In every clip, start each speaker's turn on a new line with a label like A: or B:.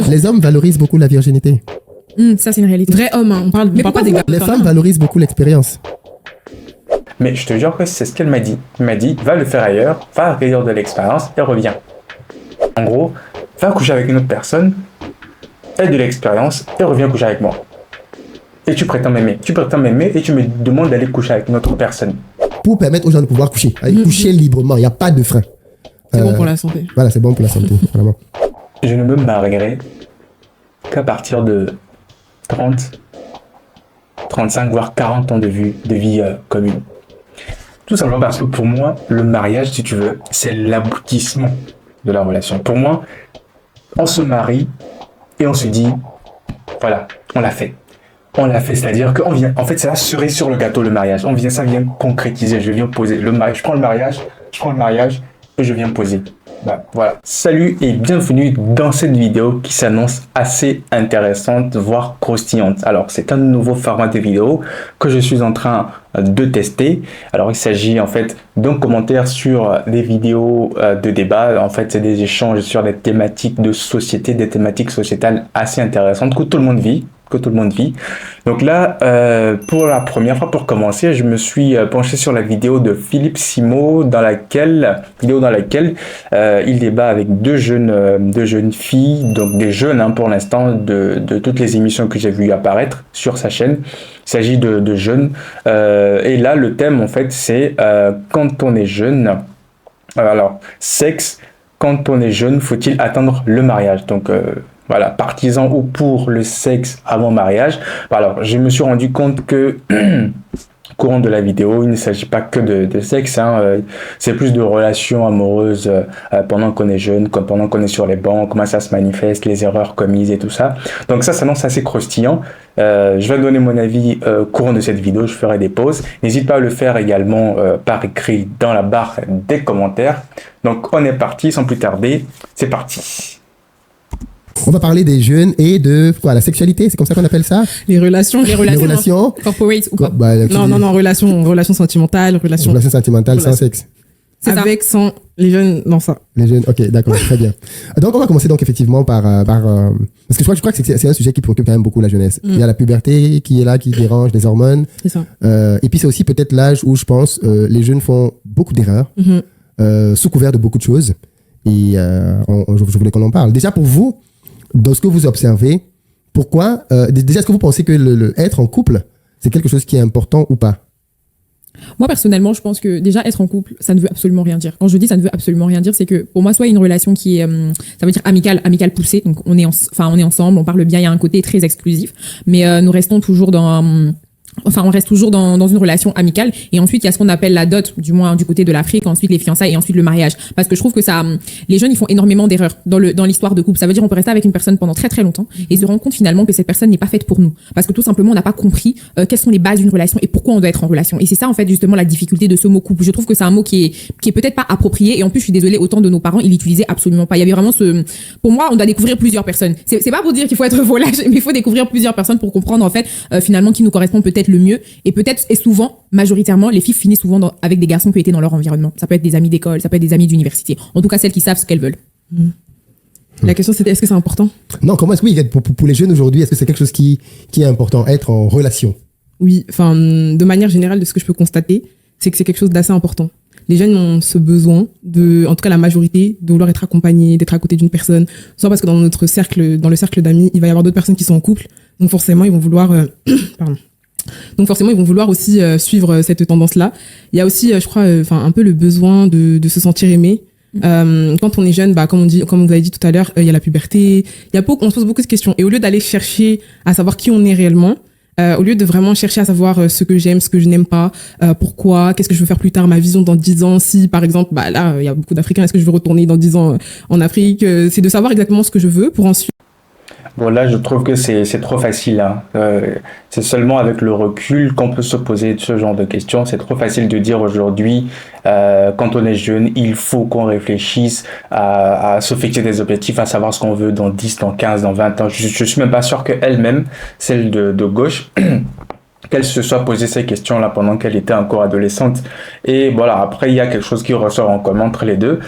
A: Les hommes valorisent beaucoup la virginité.
B: Ça, c'est une réalité. Vrai homme, hein. On parle pas des gars.
A: Les femmes valorisent beaucoup l'expérience.
C: Mais je te jure que c'est ce qu'elle m'a dit. Elle m'a dit, va le faire ailleurs, va acquérir de l'expérience et reviens. En gros, va coucher avec une autre personne, aie de l'expérience et reviens coucher avec moi. Et tu prétends m'aimer. Tu prétends m'aimer et tu me demandes d'aller coucher avec une autre personne.
A: Pour permettre aux gens de pouvoir coucher. Coucher librement, il n'y a pas de frein.
B: C'est bon pour la santé.
A: Voilà, c'est bon pour la santé, vraiment.
C: Je ne me marierai qu'à partir de 30, 35, voire 40 ans de vie commune. Tout simplement parce que pour moi, le mariage, si tu veux, c'est l'aboutissement de la relation. Pour moi, on se marie et on se dit, voilà, on l'a fait. On l'a fait, c'est-à-dire qu'on vient, en fait, c'est la cerise sur le gâteau, le mariage. Ça vient concrétiser, je viens poser le mariage. Je prends le mariage et je viens poser. Bah, voilà. Salut et bienvenue dans cette vidéo qui s'annonce assez intéressante, voire croustillante. Alors, c'est un nouveau format de vidéo que je suis en train de tester. Alors, il s'agit en fait d'un commentaire sur des vidéos de débat. En fait, c'est des échanges sur des thématiques de société, des thématiques sociétales assez intéressantes que tout le monde vit. Donc là, pour la première fois, pour commencer, je me suis penché sur la vidéo de Philippe Simo, dans laquelle il débat avec deux jeunes filles, donc des jeunes pour l'instant, de toutes les émissions que j'ai vues apparaître sur sa chaîne. Il s'agit de jeunes. Et là, le thème, en fait, c'est quand on est jeune, alors, sexe, quand on est jeune, faut-il attendre le mariage? Donc, voilà, partisan ou pour le sexe avant mariage. Alors, je me suis rendu compte que, courant de la vidéo, il ne s'agit pas que de sexe, c'est plus de relations amoureuses pendant qu'on est jeune, pendant qu'on est sur les bancs, comment ça se manifeste, les erreurs commises et tout ça. Donc ça s'annonce assez croustillant. Je vais donner mon avis courant de cette vidéo, je ferai des pauses. N'hésite pas à le faire également par écrit dans la barre des commentaires. Donc on est parti, sans plus tarder, c'est parti.
A: On va parler des jeunes et de quoi, la sexualité, c'est comme ça qu'on appelle ça?
B: Les relations.
A: Corporate
B: ou pas? Non, relations sentimentales, relations
A: sentimentales sans sexe.
B: C'est avec, sans, les jeunes, non, ça.
A: Les jeunes, ok, d'accord, très bien. Donc, on va commencer donc effectivement par parce que je crois que c'est un sujet qui préoccupe quand même beaucoup la jeunesse. Il y a la puberté qui est là, qui dérange, les hormones. C'est ça. Et puis, c'est aussi peut-être l'âge où je pense les jeunes font beaucoup d'erreurs, sous couvert de beaucoup de choses. Et je voulais qu'on en parle. Déjà, pour vous, dans ce que vous observez, pourquoi, déjà, est-ce que vous pensez que le être en couple, c'est quelque chose qui est important ou pas?
B: Moi, personnellement, je pense que déjà, être en couple, ça ne veut absolument rien dire. Quand je dis ça ne veut absolument rien dire, c'est que pour moi, soit une relation qui est, ça veut dire amicale poussée, donc on est ensemble, on parle bien, il y a un côté très exclusif, mais nous restons toujours on reste toujours dans une relation amicale. Et ensuite, il y a ce qu'on appelle la dot, du moins du côté de l'Afrique, ensuite les fiançailles et ensuite le mariage. Parce que je trouve que ça, les jeunes, ils font énormément d'erreurs dans l'histoire de couple. Ça veut dire on peut rester avec une personne pendant très très longtemps et se rendre compte finalement que cette personne n'est pas faite pour nous. Parce que tout simplement, on n'a pas compris quelles sont les bases d'une relation et pourquoi on doit être en relation. Et c'est ça, en fait, justement, la difficulté de ce mot couple. Je trouve que c'est un mot qui est peut-être pas approprié. Et en plus, je suis désolée, autant de nos parents, ils l'utilisaient absolument pas. Il y avait vraiment pour moi, on doit découvrir plusieurs personnes. C'est pas pour dire qu'il faut être volage, mais il faut découvrir plusieurs personnes pour comprendre, en fait, finalement, qui nous correspond peut-être le mieux. Et peut-être, et souvent, majoritairement, les filles finissent souvent avec des garçons qui étaient dans leur environnement. Ça peut être des amis d'école, ça peut être des amis d'université. En tout cas, celles qui savent ce qu'elles veulent. La question, c'était est-ce que c'est important? Non,
A: comment est-ce que pour les jeunes aujourd'hui, est-ce que c'est quelque chose qui est important, être en relation?
D: Oui, enfin, de manière générale, de ce que je peux constater, c'est que c'est quelque chose d'assez important. Les jeunes ont ce besoin en tout cas la majorité, de vouloir être accompagnés, d'être à côté d'une personne, soit parce que dans notre cercle, dans le cercle d'amis, il va y avoir d'autres personnes qui sont en couple, donc forcément, ils vont vouloir, aussi suivre cette tendance-là. Il y a aussi, je crois, un peu le besoin de se sentir aimé. Quand on est jeune, comme on vous avez dit tout à l'heure, il y a la puberté. On se pose beaucoup de questions. Et au lieu d'aller chercher à savoir qui on est réellement, au lieu de vraiment chercher à savoir ce que j'aime, ce que je n'aime pas, pourquoi, qu'est-ce que je veux faire plus tard, ma vision dans 10 ans, si par exemple, là, il y a beaucoup d'Africains, est-ce que je veux retourner dans 10 ans en Afrique, c'est de savoir exactement ce que je veux pour ensuite.
C: Bon, là, je trouve que c'est trop facile. C'est seulement avec le recul qu'on peut se poser ce genre de questions. C'est trop facile de dire aujourd'hui, quand on est jeune, il faut qu'on réfléchisse à se fixer des objectifs, à savoir ce qu'on veut dans 10, dans 15, dans 20 ans. Je suis même pas sûr qu'elle-même, celle de gauche, qu'elle se soit posé ces questions-là pendant qu'elle était encore adolescente. Et voilà, après, il y a quelque chose qui ressort en commun entre les deux.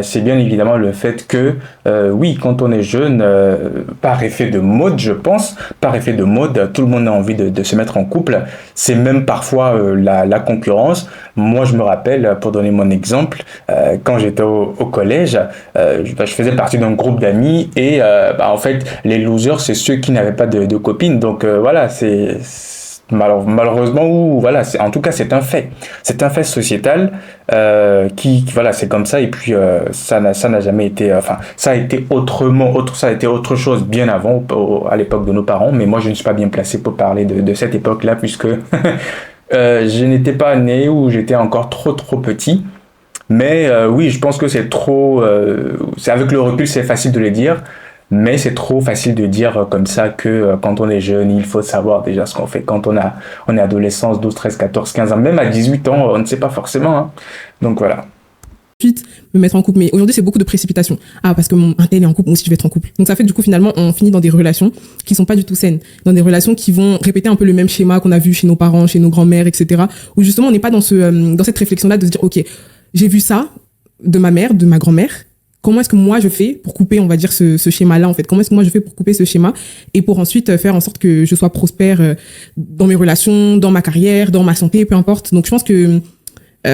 C: C'est bien évidemment le fait que, oui, quand on est jeune, par effet de mode, je pense, par effet de mode, tout le monde a envie de se mettre en couple. C'est même parfois la concurrence. Moi, je me rappelle, pour donner mon exemple, quand j'étais au collège, je faisais partie d'un groupe d'amis et en fait, les losers, c'est ceux qui n'avaient pas de copine. Donc voilà, c'est malheureusement, ou voilà, en tout cas, c'est un fait. C'est un fait sociétal qui voilà, c'est comme ça. Et puis ça n'a jamais été, enfin, ça a été ça a été autre chose bien avant, à l'époque de nos parents. Mais moi, je ne suis pas bien placé pour parler de cette époque-là, puisque je n'étais pas né ou j'étais encore trop petit. Mais oui, je pense que c'est trop. C'est avec le recul, c'est facile de le dire. Mais c'est trop facile de dire comme ça que quand on est jeune, il faut savoir déjà ce qu'on fait. Quand on est adolescent, 12, 13, 14, 15 ans, même à 18 ans, on ne sait pas forcément. Hein. Donc voilà.
D: Ensuite, me mettre en couple. Mais aujourd'hui, c'est beaucoup de précipitation. Ah, parce que un tel est en couple, moi aussi je vais être en couple. Donc ça fait du coup, finalement, on finit dans des relations qui sont pas du tout saines. Dans des relations qui vont répéter un peu le même schéma qu'on a vu chez nos parents, chez nos grands-mères, etc. Où justement, on n'est pas dans cette réflexion-là de se dire, OK, j'ai vu ça de ma mère, de ma grand-mère. Comment est-ce que moi je fais pour couper, on va dire, ce schéma-là, en fait? Comment est-ce que moi je fais pour couper ce schéma et pour ensuite faire en sorte que je sois prospère dans mes relations, dans ma carrière, dans ma santé, peu importe. Donc je pense que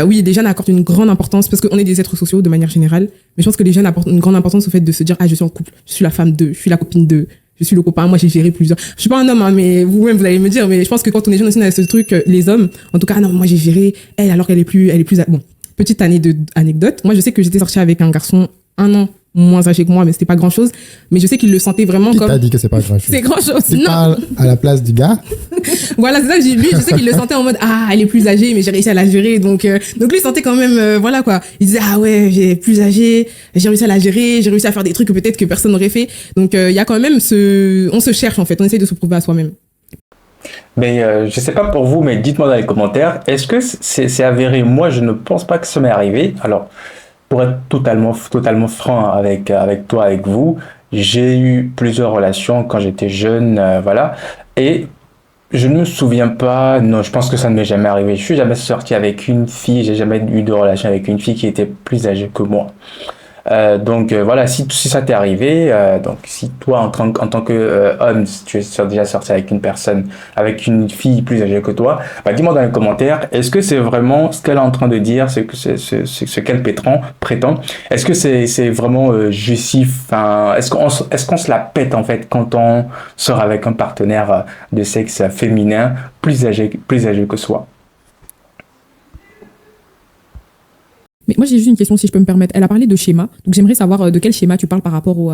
D: oui, les jeunes accordent une grande importance parce qu'on est des êtres sociaux de manière générale, mais je pense que les jeunes apportent une grande importance au fait de se dire, ah, je suis en couple, je suis la femme d'eux, je suis la copine d'eux, je suis le copain, moi j'ai géré plusieurs. Je suis pas un homme, hein, mais vous-même vous allez me dire, mais je pense que quand on est jeune aussi, on a ce truc, les hommes, en tout cas, ah non, moi j'ai géré, elle alors qu'elle est plus, bon. Petite anecdote, moi je sais que j'étais sortie avec un garçon 1 an moins âgé que moi, mais c'était pas grand chose. Mais je sais qu'il le sentait vraiment
A: Qui
D: comme.
A: t'a dit que c'est pas grand chose?
D: C'est grand chose.
A: Tu
D: Non.
A: parles à la place du gars.
D: Voilà, c'est ça que j'ai vu. Je sais qu'il le sentait en mode, ah, elle est plus âgée, mais j'ai réussi à la gérer. Donc lui, il sentait quand même, voilà, quoi. Il disait, ah ouais, j'ai plus âgée, j'ai réussi à la gérer, j'ai réussi à faire des trucs que peut-être que personne n'aurait fait. Donc, il y a quand même on se cherche, en fait. On essaie de se prouver à soi-même.
C: Mais je sais pas pour vous, mais dites-moi dans les commentaires, est-ce que c'est avéré? Moi, je ne pense pas que ça m'est arrivé. Alors, pour être totalement franc avec toi, avec vous, j'ai eu plusieurs relations quand j'étais jeune, voilà. Et je ne me souviens pas, non, je pense que ça ne m'est jamais arrivé. Je suis jamais sorti avec une fille, j'ai jamais eu de relation avec une fille qui était plus âgée que moi. Donc voilà, si ça t'est arrivé, donc si toi en tant que homme, si tu es déjà sorti avec une fille plus âgée que toi, bah dis-moi dans les commentaires, est-ce que c'est vraiment ce qu'elle est en train de dire, ce qu'elle prétend, est-ce que c'est vraiment jouissif, enfin, est-ce qu'on se la pète en fait quand on sort avec un partenaire de sexe féminin plus âgé que soi?
B: Mais moi, j'ai juste une question, si je peux me permettre. Elle a parlé de schéma. Donc, j'aimerais savoir de quel schéma tu parles par rapport aux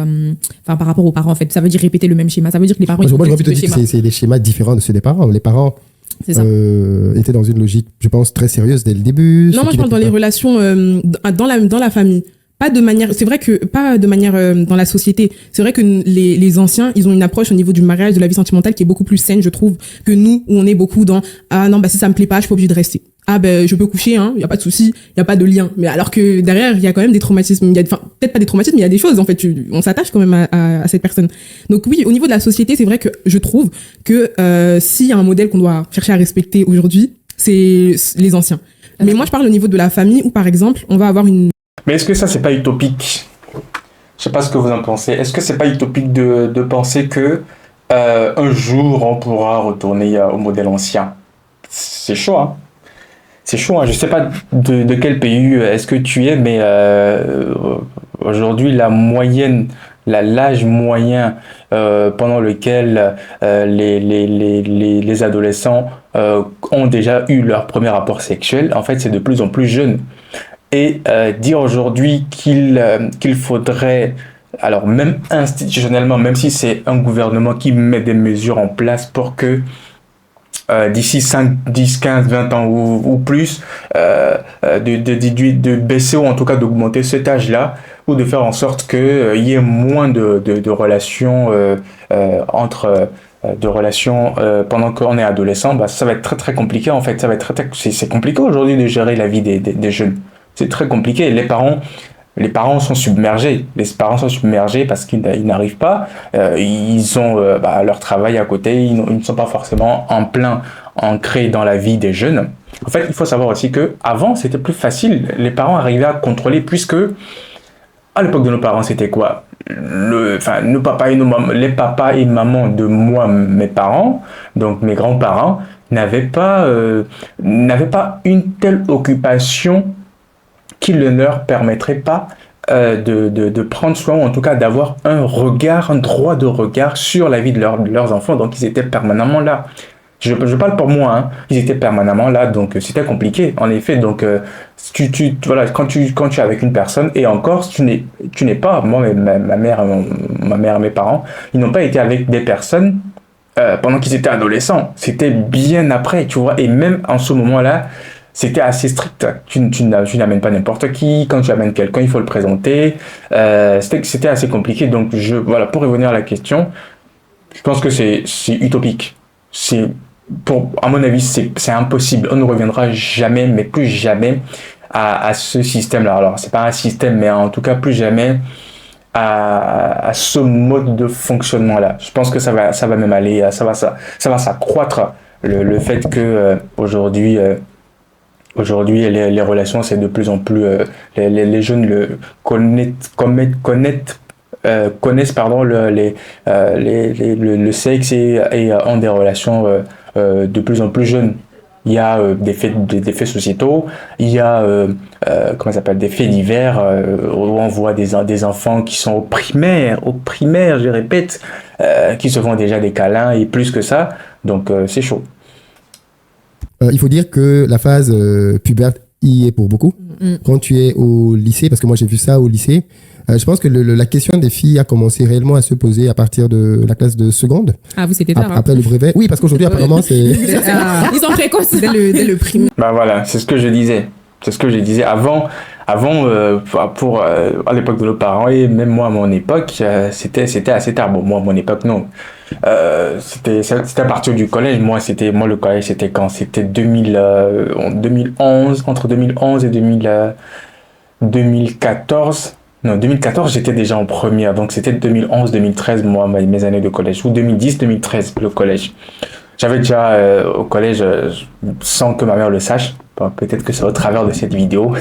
B: parents, en fait. Ça veut dire répéter le même schéma. Ça veut dire que les parents...
A: Moi, j'ai envie de te dire que c'est des schémas différents de ceux des parents. Les parents étaient dans une logique, je pense, très sérieuse dès le début.
D: Non, moi, je parle dans les relations, dans la famille. Pas de manière dans la société. C'est vrai que les anciens, ils ont une approche au niveau du mariage, de la vie sentimentale qui est beaucoup plus saine, je trouve, que nous, où on est beaucoup dans, ah non, bah, si ça me plaît pas, je suis pas obligée de rester. Ah, ben, je peux coucher, hein, y a pas de souci, y a pas de lien. Mais alors que derrière, il y a quand même des traumatismes, peut-être pas des traumatismes, mais il y a des choses, en fait, on s'attache quand même à cette personne. Donc oui, au niveau de la société, c'est vrai que je trouve que, s'il y a un modèle qu'on doit chercher à respecter aujourd'hui, c'est les anciens. Mais moi, je parle au niveau de la famille où, par exemple, on va avoir une...
C: Mais est-ce que ça, c'est pas utopique? Je sais pas ce que vous en pensez. Est-ce que c'est pas utopique de penser que un jour, on pourra retourner au modèle ancien? C'est chaud, hein? C'est chaud, hein. Je sais pas de quel pays est-ce que tu es, mais aujourd'hui, l'âge moyen pendant lequel les adolescents ont déjà eu leur premier rapport sexuel, en fait, c'est de plus en plus jeune. Et dire aujourd'hui qu'il faudrait, alors même institutionnellement, même si c'est un gouvernement qui met des mesures en place pour que d'ici 5, 10, 15, 20 ans ou plus, de baisser ou en tout cas d'augmenter cet âge-là, ou de faire en sorte qu'il y ait moins de relations pendant qu'on est adolescent, bah, ça va être très très compliqué en fait. C'est compliqué aujourd'hui de gérer la vie des jeunes. C'est très compliqué. Les parents sont submergés. Les parents sont submergés parce qu'ils n'arrivent pas. Ils ont leur travail à côté. Ils ne sont pas forcément en plein ancré dans la vie des jeunes. En fait, il faut savoir aussi que avant c'était plus facile. Les parents arrivaient à contrôler puisque à l'époque de nos parents, c'était quoi? Nos papas et les papas et mamans de moi, mes parents, donc mes grands-parents, n'avaient pas une telle occupation qui ne leur permettrait pas de prendre soin, ou en tout cas d'avoir un droit de regard sur la vie de leurs enfants. Donc ils étaient permanemment là. Je parle pour moi, hein. Ils étaient permanemment là, donc c'était compliqué, en effet. Donc, voilà, quand tu es avec une personne, et encore, tu n'es pas, moi, ma mère et mes parents, ils n'ont pas été avec des personnes pendant qu'ils étaient adolescents. C'était bien après, tu vois. Et même en ce moment-là, c'était assez strict. Tu n'amènes pas n'importe qui. Quand tu amènes quelqu'un, il faut le présenter. C'était assez compliqué. Donc, voilà, pour revenir à la question, je pense que c'est utopique. À mon avis, c'est impossible. On ne reviendra jamais, mais plus jamais à ce système-là. Alors, c'est pas un système, mais en tout cas, plus jamais à ce mode de fonctionnement-là. Je pense que ça va même aller, ça va s'accroître. Le fait que aujourd'hui, les relations, c'est de plus en plus, les jeunes connaissent le sexe et ont des relations de plus en plus jeunes. Il y a des faits sociétaux, il y a des faits divers où on voit des enfants qui sont au primaire, je répète, qui se font déjà des câlins et plus que ça, donc c'est chaud.
A: Il faut dire que la phase pubère y est pour beaucoup. Quand tu es au lycée, parce que moi j'ai vu ça au lycée, je pense que la question des filles a commencé réellement à se poser à partir de la classe de seconde.
B: Ah, vous, c'était tard.
A: Après le brevet. Oui, parce qu'aujourd'hui, apparemment, c'est...
B: Ils sont précoces dès le primaire.
C: Bah voilà, c'est ce que je disais. Avant, à l'époque de nos parents, et même moi à mon époque, c'était assez tard. Bon, moi à mon époque, non. C'était à partir du collège. Moi, le collège, c'était quand? C'était 2011, entre 2011 et 2014. Non, 2014, j'étais déjà en première. Donc, c'était 2011-2013, moi, mes années de collège. Ou 2010-2013, le collège. J'avais déjà au collège, sans que ma mère le sache. Bon, peut-être que c'est au travers de cette vidéo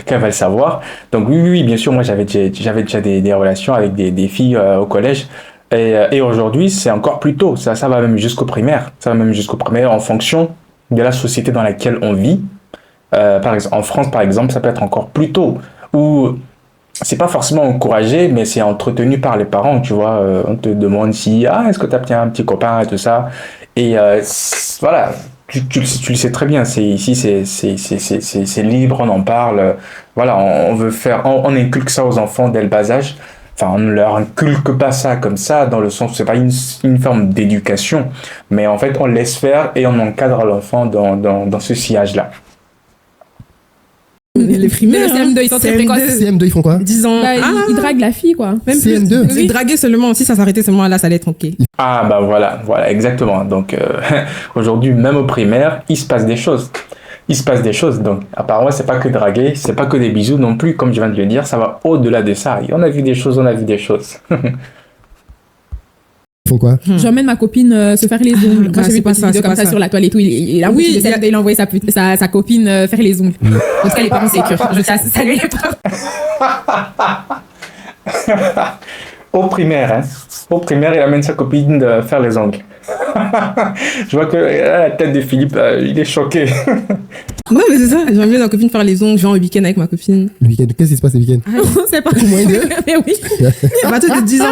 C: qu'elle va le savoir. Donc, oui, bien sûr, moi, j'avais déjà des relations avec des filles au collège. Et aujourd'hui, c'est encore plus tôt. Ça va même jusqu'au primaire. Ça va même jusqu'au primaire en fonction de la société dans laquelle on vit. Par exemple, en France, par exemple, ça peut être encore plus tôt. Ou c'est pas forcément encouragé, mais c'est entretenu par les parents, tu vois. On te demande est-ce que tu as un petit copain et tout ça. Et voilà, tu le sais très bien. Ici, c'est libre, on en parle. Voilà, on inculque ça aux enfants dès le bas âge. Enfin, on ne leur inculque pas ça comme ça, dans le sens où c'est pas une forme d'éducation, mais en fait, on laisse faire et on encadre l'enfant dans ce sillage-là.
D: Les primaires,
B: CM2, ils sont très précoces.
A: CM2, ils font quoi?
D: 10 ans.
B: Ils draguent la fille, quoi.
D: Même
A: CM2.
D: plus. Draguer seulement, si ça s'arrêtait seulement là, ça allait être ok.
C: Ah, bah voilà, exactement. Donc, aujourd'hui, même au primaire, il se passe des choses. Donc, apparemment, c'est pas que draguer, c'est pas que des bisous non plus, comme je viens de le dire, ça va au-delà de ça. Et on a vu des choses.
A: Ils font quoi?
B: J'emmène ma copine se faire les ongles. Moi, j'ai vu pas ça comme ça sur la toile et tout. Il a envoyé sa copine faire les ongles. En tout cas, les parents, c'est sûr. Je tiens à saluer les parents.
C: Au primaire, il amène sa copine de faire les ongles. Je vois que la tête de Philippe, il est choqué.
D: Non, mais c'est ça. J'emmène ma copine faire les ongles, genre au week-end avec ma copine.
A: Le week-end, qu'est-ce qui se passe le week-end?
B: C'est pas
A: Au moins deux.
B: Mais oui.
D: À partir de 10 ans.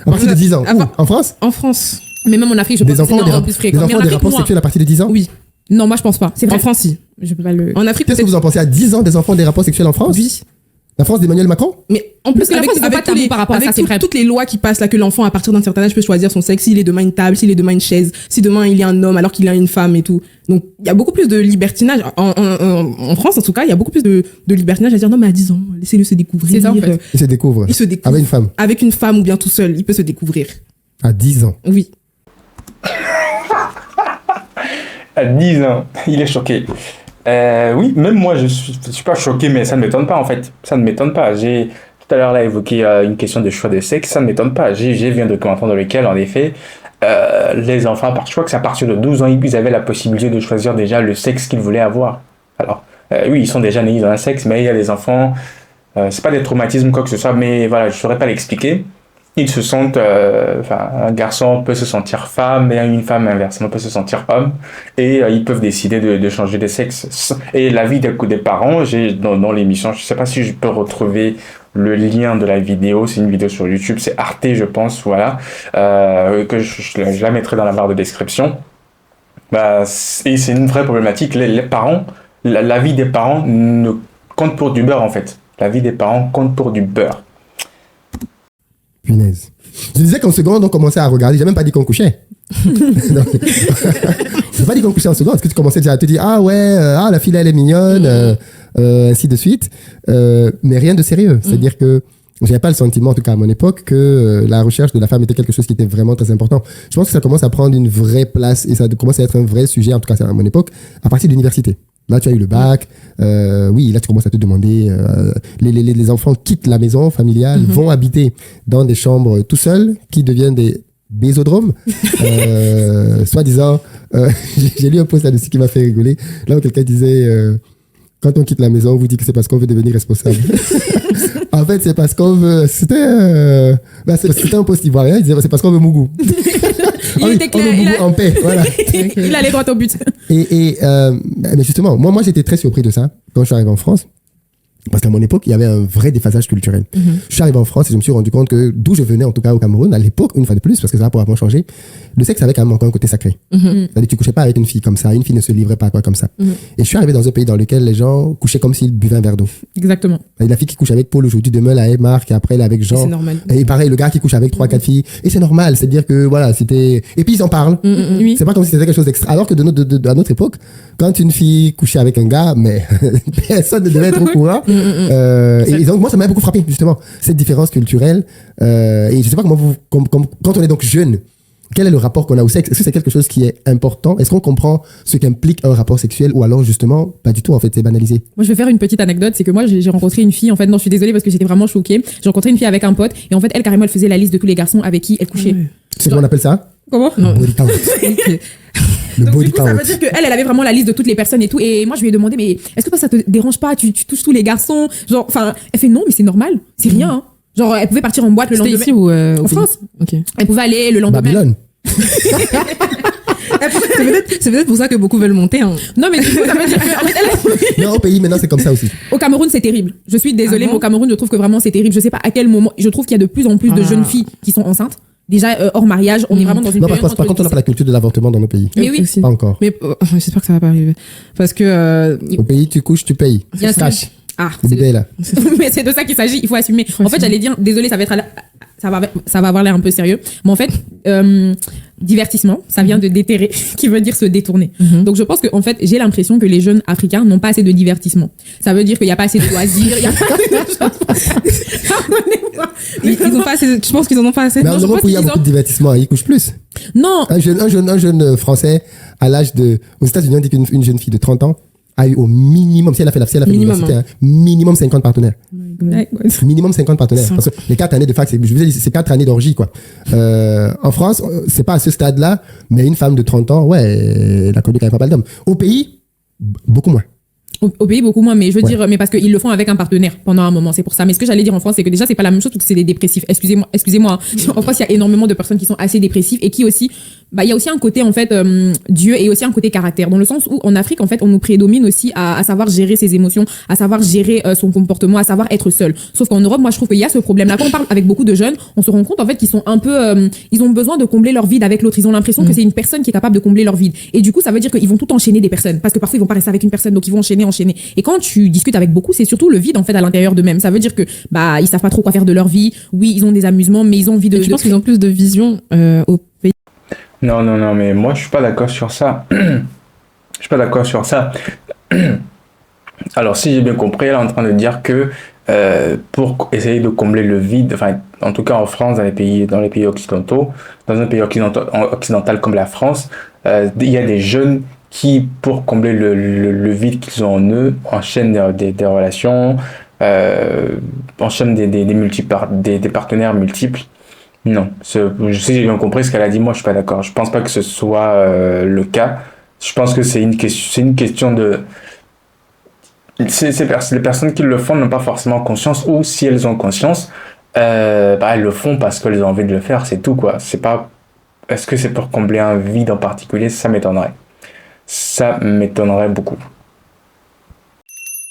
A: À partir de 10 ans. Où? En France?
D: En France.
B: Mais même en Afrique, je pense que c'est un peu plus fréquent.
A: Des enfants ont des rapports sexuels à partir de 10 ans?
D: Oui.
B: Non, moi, je pense pas. C'est vrai.
D: En France, si.
B: Je peux pas le...
D: En Afrique,
A: Qu'est-ce que vous en pensez? À 10 ans, des enfants ont des rapports sexuels en France?
D: Oui.
A: La France d'Emmanuel Macron?
D: Mais en plus,
B: Parce que la France, ils ont pas de tabou par rapport à ça, c'est vrai.
D: toutes les lois qui passent là, que l'enfant, à partir d'un certain âge, peut choisir son sexe, s'il est demain une table, s'il est demain une chaise, si demain il est un homme alors qu'il a une femme et tout. Donc, il y a beaucoup plus de libertinage. En France, en tout cas, il y a beaucoup plus de libertinage à dire non, mais à 10 ans, laissez-le se découvrir.
B: C'est ça, en fait.
A: Il se découvre. Avec une femme.
D: Avec une femme ou bien tout seul, il peut se découvrir.
A: À 10 ans.
D: Oui.
C: À 10 ans, il est choqué. Oui, même moi, je suis pas choqué, mais ça ne m'étonne pas, en fait. Ça ne m'étonne pas. J'ai tout à l'heure là évoqué une question de choix de sexe. Ça ne m'étonne pas. J'ai vu un documentaire dans lequel, en effet, les enfants, je crois que c'est à partir de 12 ans, ils avaient la possibilité de choisir déjà le sexe qu'ils voulaient avoir. Alors, oui, ils sont déjà nés dans un sexe, mais il y a des enfants, c'est pas des traumatismes, quoi que ce soit, mais voilà, je saurais pas l'expliquer. Ils se sentent, un garçon peut se sentir femme et une femme inversement peut se sentir homme et ils peuvent décider de changer de sexe. Et la vie des parents, j'ai dans l'émission, je sais pas si je peux retrouver le lien de la vidéo, c'est une vidéo sur YouTube, c'est Arte je pense, voilà, que je la mettrai dans la barre de description. Et c'est une vraie problématique, les parents, la vie des parents ne compte pour du beurre en fait. La vie des parents compte pour du beurre.
A: Punaise. Je disais qu'en seconde, on commençait à regarder. J'ai même pas dit qu'on couchait. J'ai pas dit qu'on couchait en seconde. Parce que tu commençais déjà à te dire, ah ouais, la fille, elle est mignonne, ainsi de suite. Mais rien de sérieux. C'est-à-dire que j'avais pas le sentiment, en tout cas à mon époque, que la recherche de la femme était quelque chose qui était vraiment très important. Je pense que ça commence à prendre une vraie place et ça commence à être un vrai sujet, en tout cas à mon époque, à partir de l'université. Là, tu as eu le bac. Oui, là, tu commences à te demander. Les enfants quittent la maison familiale, vont habiter dans des chambres tout seuls, qui deviennent des bésodromes. Soi-disant, j'ai lu un post là-dessus qui m'a fait rigoler. Là où quelqu'un disait quand on quitte la maison, on vous dit que c'est parce qu'on veut devenir responsable. En fait, c'est parce qu'on veut. C'était un post ivoirien. Il disait c'est parce qu'on veut Mougou.
B: Il était clair,
A: en paix, voilà.
B: Il allait droit au but.
A: Mais justement, moi j'étais très surpris de ça quand je suis arrivé en France. Parce qu'à mon époque, il y avait un vrai déphasage culturel. Je suis arrivé en France et je me suis rendu compte que d'où je venais, en tout cas au Cameroun, à l'époque, une fois de plus, parce que ça a probablement changé, le sexe avait quand même encore un côté sacré. C'est-à-dire, tu couchais pas avec une fille comme ça, une fille ne se livrait pas à toi comme ça. Et je suis arrivé dans un pays dans lequel les gens couchaient comme s'ils buvaient un verre d'eau.
B: Exactement.
A: Et la fille qui couche avec Paul aujourd'hui, demain, elle est Marc, et après, elle est avec Jean.
D: C'est normal.
A: Et pareil, le gars qui couche avec 3-4 filles. Et c'est normal, c'est-à-dire que voilà, c'était. Et puis ils en parlent.
B: Oui.
A: C'est pas comme si c'était quelque chose d'extra. Alors que à notre époque, quand une fille couchait avec un gars, mais personne ne devait être au courant. Et donc, moi, ça m'a beaucoup frappé, justement, cette différence culturelle. Et je sais pas comment quand on est donc jeune, quel est le rapport qu'on a au sexe? Est-ce que c'est quelque chose qui est important? Est-ce qu'on comprend ce qu'implique un rapport sexuel ou alors, justement, pas du tout, en fait, c'est banalisé?
B: Moi, je vais faire une petite anecdote. C'est que moi, j'ai rencontré une fille, en fait, non, je suis désolée parce que j'étais vraiment choquée. J'ai rencontré une fille avec un pote et en fait, elle, carrément, elle faisait la liste de tous les garçons avec qui elle couchait.
A: C'est comment on appelle ça?
B: Comment?
A: Le body count. Le
B: donc,
A: body
B: du coup,
A: count.
B: ça veut dire qu'elle, elle avait vraiment la liste de toutes les personnes et tout. Et moi, je lui ai demandé, mais est-ce que toi, ça te dérange pas? Tu touches tous les garçons? Genre, enfin, elle fait non, mais c'est normal. C'est rien, hein. Genre, elle pouvait partir en boîte le lendemain.
D: C'était ici ou
B: en France?
D: Ok.
B: Elle pouvait aller le lendemain.
A: Babylone.
D: C'est peut-être pour ça que beaucoup veulent monter. Hein.
B: Non, mais du coup, ça veut dire que, en fait, elle...
A: Non, au pays, maintenant, c'est comme ça aussi.
B: Au Cameroun, c'est terrible. Je suis désolée,
D: Ah bon?
B: mais au Cameroun, je trouve que vraiment c'est terrible. Je sais pas à quel moment. Je trouve qu'il y a de plus en plus de jeunes filles qui sont enceintes. Déjà, hors mariage, on est vraiment dans une
A: Non,
B: période.
A: par contre, on n'a pas la culture de l'avortement dans nos pays.
B: Mais oui.
D: Aussi.
A: Pas encore.
D: Mais j'espère que ça va pas arriver. Parce que.
A: Au pays, tu couches, tu payes.
B: Bien sûr.
A: Cash.
B: Ah,
A: Le bébé est là.
B: mais c'est de ça qu'il s'agit. Il faut assumer. En fait, j'allais dire, désolée, ça va avoir l'air un peu sérieux. Mais en fait, divertissement, ça vient de déterrer, qui veut dire se détourner. Donc, je pense que, en fait, j'ai l'impression que les jeunes africains n'ont pas assez de divertissement. Ça veut dire qu'il n'y a pas assez de loisirs, il y a pas
D: Ils ont pas assez, je pense qu'ils en ont pas assez.
A: Mais
B: Non,
A: en
B: je
A: Europe,
B: pense
A: où il y a
B: qu'ils
A: beaucoup de divertissement, ils couchent plus.
B: Non.
A: Un jeune Français, à l'âge de. Aux États-Unis, on dit qu'une jeune fille de 30 ans a eu au minimum, si elle a fait l'université,
D: hein.
A: Minimum 50 partenaires.
B: Ouais.
A: Minimum 50 partenaires. Parce que les 4 années de fac, je vous ai dit, c'est 4 années d'orgie, quoi. En France, c'est pas à ce stade-là, mais une femme de 30 ans, ouais, elle a connu quand même pas mal d'hommes. Au pays, beaucoup moins.
B: Au pays, beaucoup moins, mais je veux dire, mais parce qu'ils le font avec un partenaire pendant un moment, c'est pour ça. Mais ce que j'allais dire en France, c'est que déjà, c'est pas la même chose parce que c'est des dépressifs. Excusez-moi. En France, il y a énormément de personnes qui sont assez dépressives et qui aussi, il y a aussi un côté, en fait, Dieu et aussi un côté caractère. Dans le sens où, en Afrique, en fait, on nous prédomine aussi à savoir gérer ses émotions, à savoir gérer son comportement, à savoir être seul. Sauf qu'en Europe, moi, je trouve qu'il y a ce problème-là. Quand on parle avec beaucoup de jeunes, on se rend compte, en fait, qu'ils sont un peu, ils ont besoin de combler leur vide avec l'autre. Ils ont l'impression que c'est une personne qui est capable de combler leur vide. Et du coup, ça veut dire qu'ils vont tout enchaîner des personnes. Parce que parfois, ils vont pas rester avec une personne, donc ils vont enchaîner. Et quand tu discutes avec beaucoup, c'est surtout le vide, en fait, à l'intérieur d'eux-mêmes. Ça veut dire que, ils savent pas trop quoi faire de leur vie. Oui, ils ont des amusements, mais ils ont envie de.
D: Je pense qu'ils ont plus de vision au pays.
C: Non, mais moi, je suis pas d'accord sur ça. Je suis pas d'accord sur ça. Alors, si j'ai bien compris, elle est en train de dire que pour essayer de combler le vide, enfin, en tout cas en France, dans les pays occidentaux, dans un pays occidental comme la France, il y a des jeunes qui, pour combler le vide qu'ils ont en eux, enchaînent des relations, enchaînent des partenaires multiples. Non, je sais, j'ai bien compris ce qu'elle a dit. Moi, je suis pas d'accord. Je pense pas que ce soit le cas. Je pense que c'est une question de. Les personnes qui le font n'ont pas forcément conscience, ou si elles ont conscience, elles le font parce qu'elles ont envie de le faire, c'est tout, quoi. C'est pas. Est-ce que c'est pour combler un vide en particulier? Ça m'étonnerait. Ça m'étonnerait beaucoup.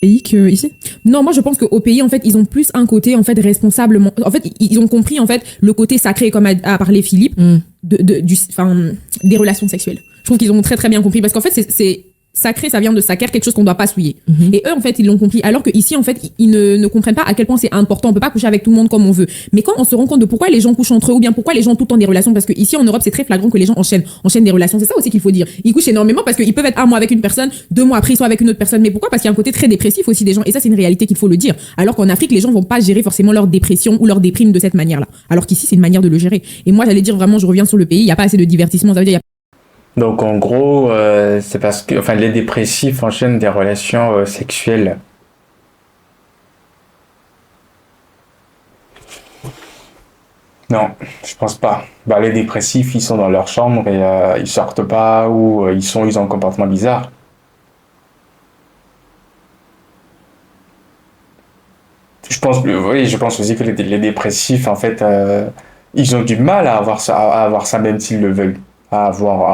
B: Ici? Non, moi je pense qu'au pays, en fait, ils ont plus un côté en fait responsablement. En fait, ils ont compris en fait le côté sacré, comme a parlé Philippe, des relations sexuelles. Je trouve qu'ils ont très très bien compris, parce qu'en fait c'est sacré, ça vient de sacer, quelque chose qu'on doit pas souiller. Et eux, en fait, ils l'ont compris. Alors que ici, en fait, ils ne comprennent pas à quel point c'est important. On peut pas coucher avec tout le monde comme on veut. Mais quand on se rend compte de pourquoi les gens couchent entre eux, ou bien pourquoi les gens ont tout le temps des relations, parce que ici en Europe, c'est très flagrant que les gens enchaînent des relations. C'est ça aussi qu'il faut dire. Ils couchent énormément parce qu'ils peuvent être un mois avec une personne, 2 mois après ils sont avec une autre personne. Mais pourquoi? Parce qu'il y a un côté très dépressif aussi des gens. Et ça, c'est une réalité qu'il faut le dire. Alors qu'en Afrique, les gens vont pas gérer forcément leur dépression ou leur déprime de cette manière-là. Alors qu'ici, c'est une manière de le gérer. Et moi, j'allais dire vraiment, je reviens sur le pays. Il y a pas assez de divertissement. Ça veut dire
C: Donc en gros, c'est parce que les dépressifs enchaînent des relations sexuelles. Non, je pense pas. Les dépressifs, ils sont dans leur chambre et ils sortent pas, ou ils ont un comportement bizarre. Je pense aussi que les dépressifs, en fait, ils ont du mal à avoir ça même s'ils le veulent. À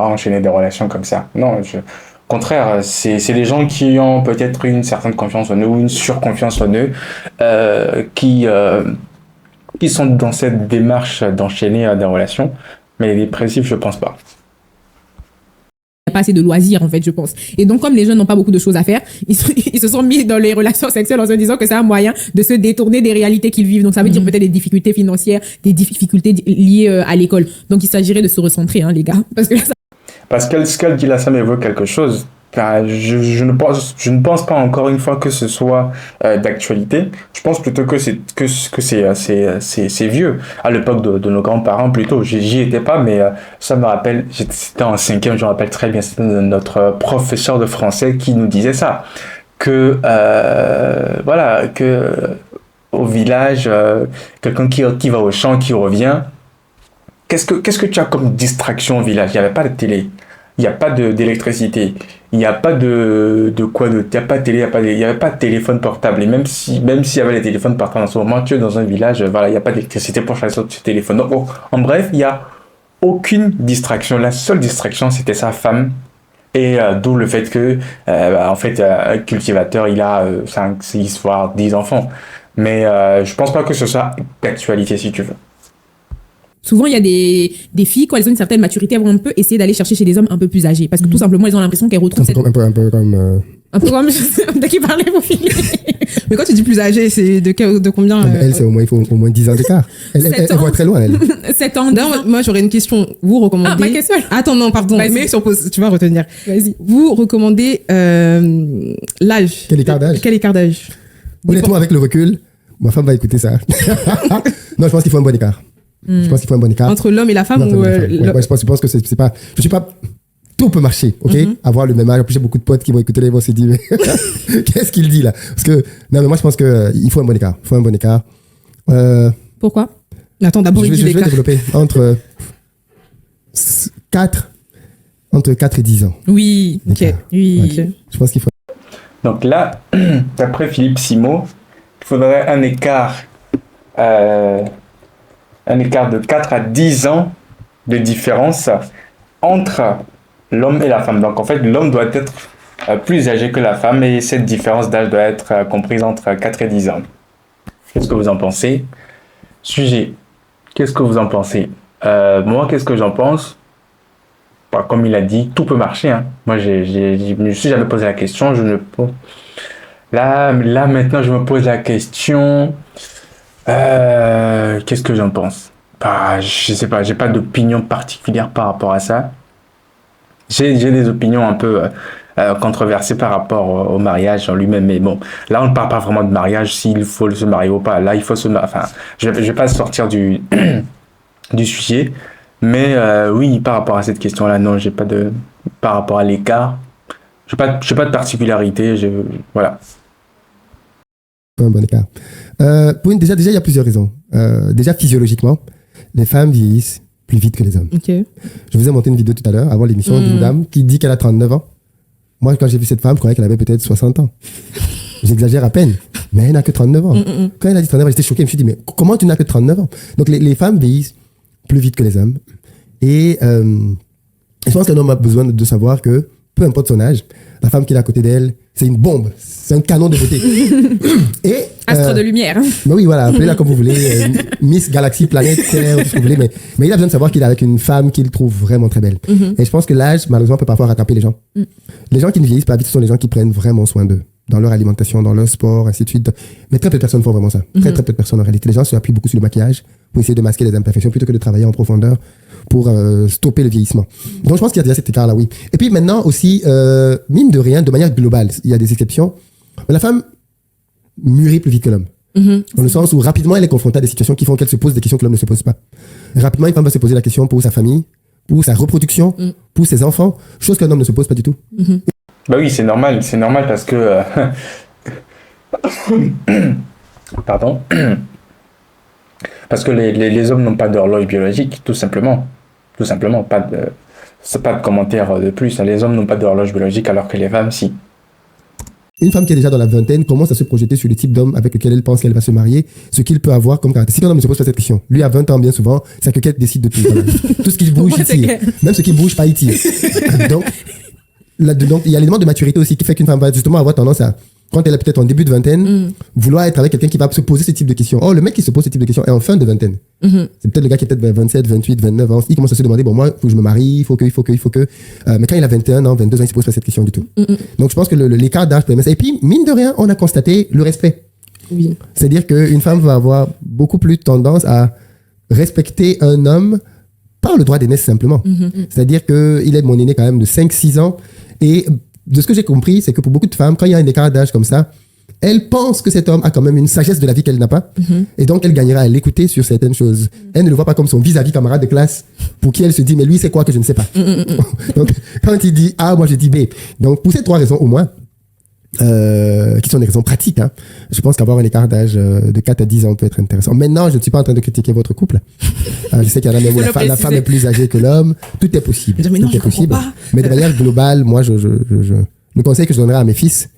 C: enchaîner des relations comme ça. Non, au contraire, c'est les gens qui ont peut-être une certaine confiance en eux, ou une surconfiance en eux, qui sont dans cette démarche d'enchaîner des relations. Mais les dépressifs, je pense pas.
B: Pas assez de loisirs, en fait, je pense. Et donc, comme les jeunes n'ont pas beaucoup de choses à faire, ils se sont mis dans les relations sexuelles en se disant que c'est un moyen de se détourner des réalités qu'ils vivent. Donc, ça veut dire peut-être des difficultés financières, des difficultés liées à l'école. Donc, il s'agirait de se recentrer, les gars.
C: Parce que ce qu'elle dit là, ça m'évoque quelque chose. Je ne pense pas, encore une fois, que ce soit d'actualité. Je pense plutôt que c'est vieux. À l'époque de nos grands-parents, plutôt. J'y étais pas, mais ça me rappelle, c'était en 5e, je me rappelle très bien, c'était notre professeur de français qui nous disait ça. Que au village, quelqu'un qui va au champ, qui revient, qu'est-ce que tu as comme distraction au village? Il n'y avait pas de télé. Il n'y a pas d'électricité, il n'y a pas il n'y a pas de télé, il n'y avait pas de téléphone portable. Et même s'il y avait les téléphones portables en ce moment, tu es dans un village, il n'y a pas d'électricité pour charger son téléphone. Donc, en bref, il n'y a aucune distraction. La seule distraction, c'était sa femme. Et d'où le fait que, un cultivateur, il a 5, 6, voire 10 enfants. Mais je pense pas que ce soit d'actualité, si tu veux.
B: Souvent, il y a des filles, quand elles ont une certaine maturité, elles vont un peu essayer d'aller chercher chez des hommes un peu plus âgés. Parce que tout simplement, elles ont l'impression qu'elles retrouvent
A: un peu comme...
B: Un peu comme... De qui parlait, mon fils?
D: Mais quand tu dis plus âgé, c'est de combien
A: Elle, il faut au moins 10 ans d'écart. Elle voit très loin, elle.
B: 7 ans.
D: Non, moi, j'aurais une question. Vous recommandez...
B: ma question.
D: Attends, non, pardon. Mais tu vas retenir.
B: Vas-y.
D: Vous recommandez l'âge.
A: Quel écart d'âge? Honnêtement, avec le recul, ma femme va écouter ça. Non, je pense qu'il faut un bon écart. Je pense qu'il faut un bon écart.
D: Entre l'homme et la femme?
A: Je pense que c'est pas... Je suis pas... Tout peut marcher, ok? Avoir le même âge. En plus, j'ai beaucoup de potes qui vont écouter, ils vont se dire, mais qu'est-ce qu'il dit là? Parce que, non, mais moi, je pense qu'il faut un bon écart. Il faut un bon écart.
B: Pourquoi?
D: Attends, d'abord, il dit l'écart.
A: Je vais développer entre 4 et 10 ans.
B: Oui, ok. Oui.
A: Okay. Je pense qu'il faut...
C: Donc là, d'après Philippe Simot, il faudrait un écart de 4 à 10 ans de différence entre l'homme et la femme. Donc en fait, l'homme doit être plus âgé que la femme, et cette différence d'âge doit être comprise entre 4 et 10 ans. Qu'est-ce que vous en pensez? Sujet. Qu'est-ce que vous en pensez? Moi, qu'est-ce que j'en pense? Comme il a dit, tout peut marcher. Moi, je me suis jamais posé la question. Là, maintenant, je me pose la question. Qu'est-ce que j'en pense? Je sais pas, j'ai pas d'opinion particulière par rapport à ça. J'ai des opinions un peu controversées par rapport au mariage en lui-même, mais bon, là on ne parle pas vraiment de mariage, s'il faut se marier ou pas. Là, il faut je vais pas sortir du sujet, mais oui, par rapport à cette question-là, non, j'ai pas de... Par rapport à l'écart, j'ai pas de particularité, voilà.
A: Un bon écart. Déjà, il y a plusieurs raisons. Déjà, physiologiquement, les femmes vieillissent plus vite que les hommes.
D: Ok.
A: Je vous ai monté une vidéo tout à l'heure, avant l'émission, d'une dame qui dit qu'elle a 39 ans. Moi, quand j'ai vu cette femme, je croyais qu'elle avait peut-être 60 ans. J'exagère à peine, mais elle n'a que 39 ans. Quand elle a dit 39 ans, j'étais choqué. Je me suis dit, mais comment tu n'as que 39 ans? Donc, les femmes vieillissent plus vite que les hommes. Et je pense qu'un homme a besoin de savoir que, peu importe son âge, la femme qui est à côté d'elle, c'est une bombe. C'est un canon de beauté. Et,
B: astre de lumière.
A: Mais oui, voilà, appelez-la comme vous voulez. Miss Galaxie, Planète, Terre, tout ce que vous voulez. Mais il a besoin de savoir qu'il est avec une femme qu'il trouve vraiment très belle. Et je pense que l'âge, malheureusement, peut parfois rattraper les gens. Les gens qui ne vieillissent pas vite, ce sont les gens qui prennent vraiment soin d'eux. Dans leur alimentation, dans leur sport, ainsi de suite. Mais très peu de personnes font vraiment ça. Très peu de personnes en réalité. Les gens se appuient beaucoup sur le maquillage pour essayer de masquer les imperfections plutôt que de travailler en profondeur pour stopper le vieillissement. Donc je pense qu'il y a déjà cet écart-là, oui. Et puis maintenant aussi, mine de rien, de manière globale, il y a des exceptions. Mais la femme mûrit plus vite que l'homme. Dans le sens où rapidement elle est confrontée à des situations qui font qu'elle se pose des questions que l'homme ne se pose pas. Rapidement, une femme va se poser la question pour sa famille, pour sa reproduction, pour ses enfants, chose qu'un homme ne se pose pas du tout.
C: Bah oui, c'est normal parce que... Pardon. Parce que les hommes n'ont pas d'horloge biologique, tout simplement. Tout simplement, c'est pas de commentaire de plus. Les hommes n'ont pas d'horloge biologique alors que les femmes, si.
A: Une femme qui est déjà dans la vingtaine commence à se projeter sur le type d'homme avec lequel elle pense qu'elle va se marier, ce qu'il peut avoir comme caractère. Si un homme ne se pose pas cette question, lui à 20 ans, bien souvent, c'est que qu'elle décide de tout. Voilà. Tout ce qui bouge, il tire. Même ce qui bouge pas, il tire. Donc, il y a l'élément de maturité aussi qui fait qu'une femme va justement avoir tendance à, quand elle est peut-être en début de vingtaine, vouloir être avec quelqu'un qui va se poser ce type de questions. Oh, le mec qui se pose ce type de questions est en fin de vingtaine. C'est peut-être le gars qui est peut-être 27, 28, 29 ans. Il commence à se demander, bon, moi, il faut que je me marie, il faut que. Mais quand il a 21 ans, 22 ans, il se pose pas cette question du tout. Donc, je pense que l'écart d'âge permet ça. Et puis, mine de rien, on a constaté le respect.
D: Oui.
A: C'est-à-dire qu'une femme va avoir beaucoup plus tendance à respecter un homme par le droit d'aînesse simplement. C'est-à-dire qu'il est mon aîné quand même de 5-6 ans. Et de ce que j'ai compris, c'est que pour beaucoup de femmes, quand il y a un écart d'âge comme ça, elles pensent que cet homme a quand même une sagesse de la vie qu'elle n'a pas. Et donc, elle gagnera à l'écouter sur certaines choses. Elle ne le voit pas comme son vis-à-vis camarade de classe pour qui elle se dit, mais lui, c'est quoi que je ne sais pas. Donc, quand il dit A, moi, je dis B. Donc, pour ces 3 raisons au moins, qui sont des raisons pratiques, hein, je pense qu'avoir un écart d'âge de 4 à 10 ans peut être intéressant. Maintenant, je ne suis pas en train de critiquer votre couple. Je sais qu'il y en a même où la femme est plus âgée que l'homme. Tout est possible.
D: Mais non,
A: tout est possible. Mais de manière globale, moi, le conseil que je donnerais à mes fils,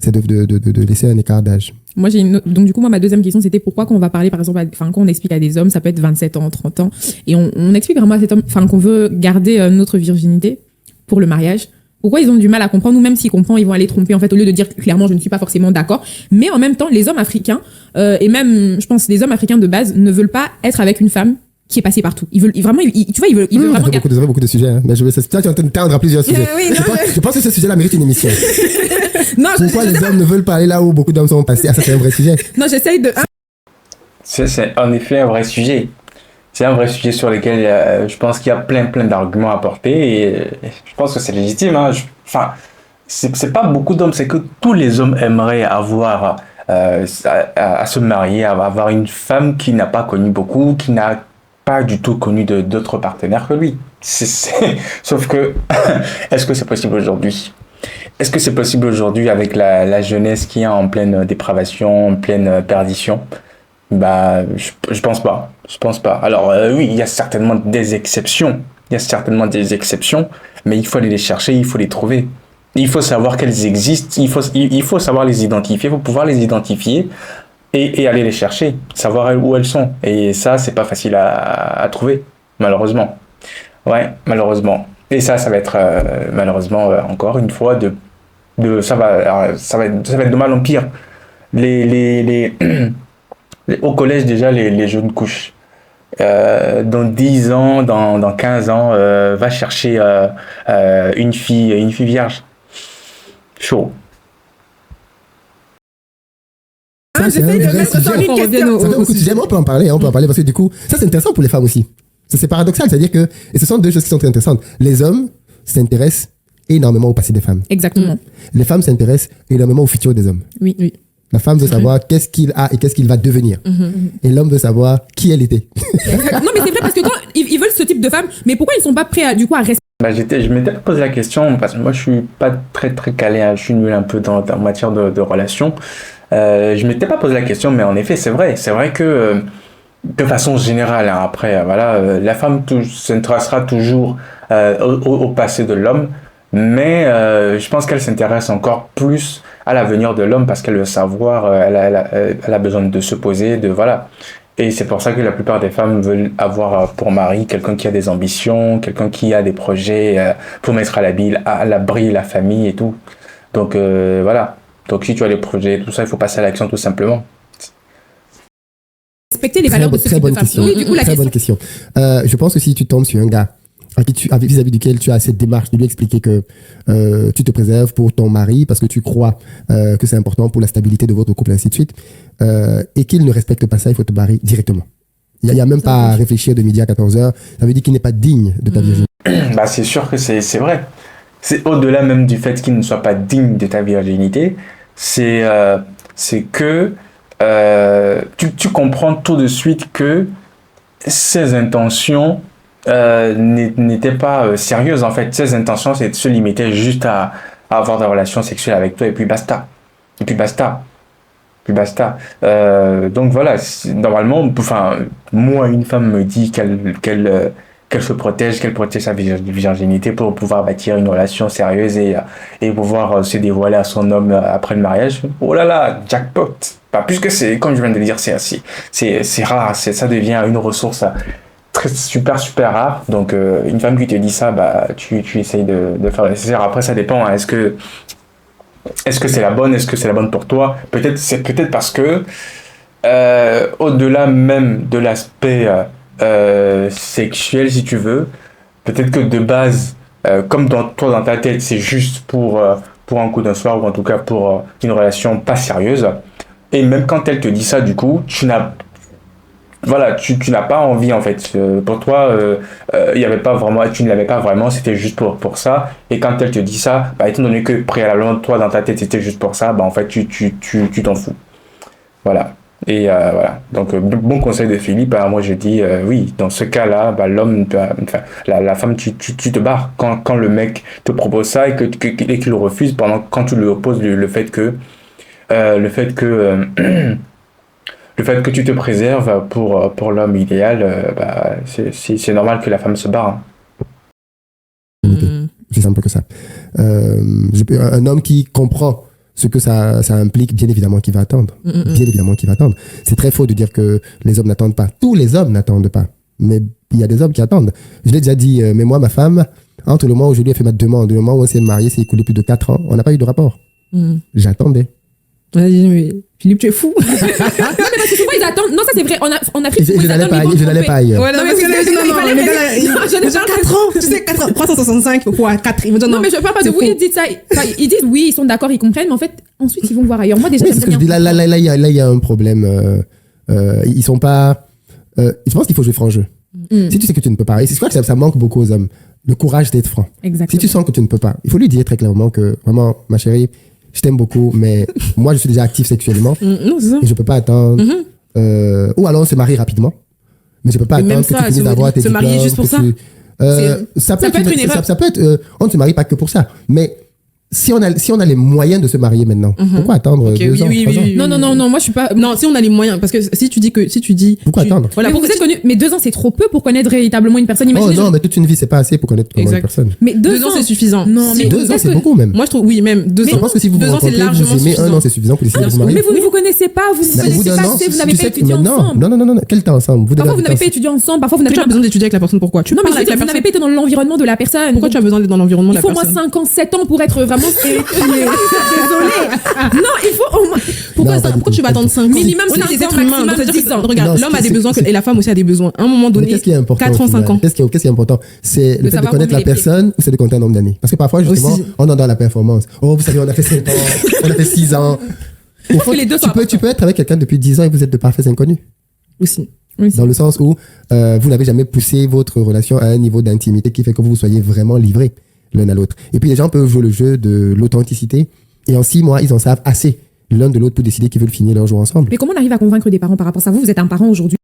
A: c'est de laisser un écart d'âge.
B: Moi, donc, du coup, ma deuxième question, c'était pourquoi quand on va parler, par exemple, quand on explique à des hommes, ça peut être 27 ans, 30 ans, et on explique vraiment à cet homme, qu'on veut garder notre virginité pour le mariage. Pourquoi ils ont du mal à comprendre, ou même s'ils comprennent, ils vont aller tromper, en fait, au lieu de dire clairement, je ne suis pas forcément d'accord. Mais en même temps, les hommes africains, et même, je pense, les hommes africains de base, ne veulent pas être avec une femme qui est passée partout. Ils veulent vraiment, tu vois, ils veulent vraiment...
A: beaucoup de sujets, hein. Mais tu es en train de tendre à plusieurs sujets. Je pense que ce sujet-là mérite une émission. Pourquoi les hommes ne veulent pas aller là où beaucoup d'hommes sont passés? Ah, ça, c'est un vrai sujet.
B: Non, j'essaye de...
C: C'est en effet un vrai sujet. C'est un vrai sujet sur lequel je pense qu'il y a plein d'arguments à porter et je pense que c'est légitime. Hein. C'est pas beaucoup d'hommes, c'est que tous les hommes aimeraient avoir à se marier, à avoir une femme qui n'a pas connu beaucoup, qui n'a pas du tout connu d'autres partenaires que lui. Sauf que, est-ce que c'est possible aujourd'hui? Est-ce que c'est possible aujourd'hui avec la jeunesse qui est en pleine dépravation, en pleine perdition? Bah, je pense pas. Je pense pas. Alors, oui, il y a certainement des exceptions. Mais il faut aller les chercher, il faut les trouver. Il faut savoir qu'elles existent, il faut savoir les identifier, il faut pouvoir les identifier et aller les chercher, savoir où elles sont. Et ça, c'est pas facile à trouver, malheureusement. Ouais, malheureusement. Et ça va être, malheureusement, encore une fois, ça va être de mal en pire. Au collège, déjà, les jeunes couches. Dans 10 ans, dans 15 ans, va chercher une fille vierge. Chaud.
B: J'essaye de mettre sur une question.
A: Ça fait beaucoup de sujets, mais on peut en parler parce que du coup, ça c'est intéressant pour les femmes aussi. C'est paradoxal, c'est-à-dire que, et ce sont 2 choses qui sont très intéressantes. Les hommes s'intéressent énormément au passé des femmes.
B: Exactement.
A: Les femmes s'intéressent énormément au futur des hommes.
B: Oui.
A: La femme veut savoir qu'est-ce qu'il a et qu'est-ce qu'il va devenir. Et l'homme veut savoir qui elle était.
B: Non, mais c'est vrai parce que quand ils veulent ce type de femme, mais pourquoi ils sont pas prêts à respecter?
C: Bah, je m'étais posé la question parce que moi je suis pas très calé, hein, je suis nul un peu en matière de relations. Je m'étais pas posé la question, mais en effet c'est vrai que de façon générale, hein, après, voilà, la femme s'intéressera toujours au passé de l'homme, mais je pense qu'elle s'intéresse encore plus à l'avenir de l'homme parce qu'elle veut savoir, elle a besoin de se poser, voilà. Et c'est pour ça que la plupart des femmes veulent avoir pour mari quelqu'un qui a des ambitions, quelqu'un qui a des projets pour mettre à l'abri la famille et tout. Donc voilà. Donc si tu as des projets, tout ça, il faut passer à l'action tout simplement.
B: Respecter les valeurs de ce type de femme.
A: Oui, du coup, très bonne question. Je pense que si tu tombes sur un gars vis-à-vis duquel tu as cette démarche de lui expliquer que tu te préserves pour ton mari parce que tu crois que c'est important pour la stabilité de votre couple, ainsi de suite, et qu'il ne respecte pas ça, il faut te barrer directement. Il n'y a même pas à réfléchir de midi à 14h. Ça veut dire qu'il n'est pas digne de ta virginité.
C: Bah, c'est sûr que c'est vrai. C'est au-delà même du fait qu'il ne soit pas digne de ta virginité. C'est que tu comprends tout de suite que ses intentions n'étaient pas sérieuses en fait. Ses intentions, c'est de se limiter juste à avoir des relations sexuelles avec toi et puis basta. Donc voilà, normalement, enfin, moi, une femme me dit qu'elle se protège, qu'elle protège sa virginité pour pouvoir bâtir une relation sérieuse et pouvoir se dévoiler à son homme après le mariage. Oh là là, jackpot! Pas plus que c'est, comme je viens de le dire, c'est rare, ça devient une ressource super rare. Donc une femme qui te dit ça, bah tu essayes de faire le nécessaire. Après ça dépend, hein. Est-ce que c'est la bonne, pour toi? Peut-être parce que au-delà même de l'aspect sexuel, si tu veux, peut-être que de base, comme dans ta tête, c'est juste pour un coup d'un soir, ou en tout cas pour une relation pas sérieuse. Et même quand elle te dit ça, du coup, tu n'as pas envie en fait. Pour toi, il y avait pas vraiment, tu ne l'avais pas vraiment, c'était juste pour ça. Et quand elle te dit ça, bah, étant donné que préalablement toi dans ta tête c'était juste pour ça, bah en fait tu t'en fous. Voilà. Et voilà. Donc bon conseil de Philippe. Bah, moi je dis oui. Dans ce cas-là, bah, l'homme, la femme, tu te barres quand le mec te propose ça et qu'il le refuse quand tu lui opposes le fait que le fait que tu te préserves pour l'homme idéal, bah, c'est normal que la femme se barre.
A: C'est simple que ça. Un homme qui comprend ce que ça implique, bien évidemment qu'il va attendre. Bien évidemment qu'il va attendre. C'est très faux de dire que les hommes n'attendent pas. Tous les hommes n'attendent pas. Mais il y a des hommes qui attendent. Je l'ai déjà dit, mais moi, ma femme, entre le moment où je lui ai fait ma demande, le moment où on s'est marié, c'est écoulé plus de 4 ans, on n'a pas eu de rapport. J'attendais.
D: Mais Philippe, tu es fou.
B: Non, mais parce que souvent ils attendent. Non, ça c'est vrai. En Afrique,
A: je n'allais pas ailleurs.
D: Ouais, non, mais les gars, ils ont 4 ans. Tu sais, 4 ans. 365, pourquoi 4? Ils vont dire non.
B: Non, mais je parle pas de vous. Ils disent ça. Ils disent oui, ils sont d'accord, ils comprennent, mais en fait, ensuite ils vont voir ailleurs. Moi, déjà,
A: oui, c'est ce que je dis. Là, il y a un problème. Ils sont pas. Je pense qu'il faut jouer franc jeu. Si tu sais que tu ne peux pas, et c'est sûr que ça manque beaucoup aux hommes. Le courage d'être franc.
B: Exactement.
A: Si tu sens que tu ne peux pas, il faut lui dire très clairement que vraiment, ma chérie, je t'aime beaucoup, mais moi, je suis déjà actif sexuellement.
D: Non, c'est ça.
A: Et je peux pas attendre. Ou alors on se marie rapidement. Mais je peux pas attendre que tu finisses d'avoir tes diplômes.
D: Se marier juste pour ça.
A: Ça peut être une erreur. Ça peut être, on ne se marie pas que pour ça. Mais si on a les moyens de se marier maintenant, pourquoi attendre 2 ans, 3 ans?
B: Non, moi je suis pas.
D: Non, si on a les moyens, parce que si tu dis.
A: Pourquoi attendre?
B: Voilà, pour vous êtes connu. Mais 2 ans c'est trop peu pour connaître véritablement une personne.
A: Imaginez, non, mais toute une vie c'est pas assez pour connaître une personne.
B: Mais 2
D: ans c'est suffisant.
B: Non, mais
A: 2 ans c'est beaucoup même.
D: Moi je trouve, oui, même 2 ans.
A: Je pense que si vous vous rencontrez, vous aimez 1 an, c'est suffisant pour décider de vous marier.
B: Mais vous ne vous connaissez pas, vous n'avez pas étudié ensemble.
A: Non, quel temps ensemble?
B: Parfois vous n'avez pas étudié ensemble, parfois vous n'avez
D: pas besoin d'étudier avec la personne. Pourquoi?
B: Non, mais vous n'avez pas été dans l'environnement de la personne.
D: Pourquoi tu as besoin d'être dans l'environnement de la personne?
B: Il faut au moins 5 ans, 7 ans pour être vraiment. Désolée. Non, il faut au moins.
D: Pourquoi tu vas attendre 5 ans?
B: Minimum 5 ans, maximum 10 ans.
D: Regarde, l'homme a des besoins et la femme aussi a des besoins. À un moment donné, 4 ans, 5 ans.
A: Qu'est-ce qui est important? C'est le fait de connaître la personne ou c'est de compter un nombre d'années? Parce que parfois, justement, on est dans la performance. Oh, vous savez, on a fait 5 ans, on a fait 6 ans. Au fond, tu peux être avec quelqu'un depuis 10 ans et vous êtes de parfaits inconnus.
D: Aussi.
A: Dans le sens où vous n'avez jamais poussé votre relation à un niveau d'intimité qui fait que vous soyez vraiment livrés l'un à l'autre. Et puis les gens peuvent jouer le jeu de l'authenticité et en 6 mois, ils en savent assez l'un de l'autre pour décider qu'ils veulent finir leur jour ensemble.
B: Mais comment on arrive à convaincre des parents par rapport à ça? Vous êtes un parent aujourd'hui.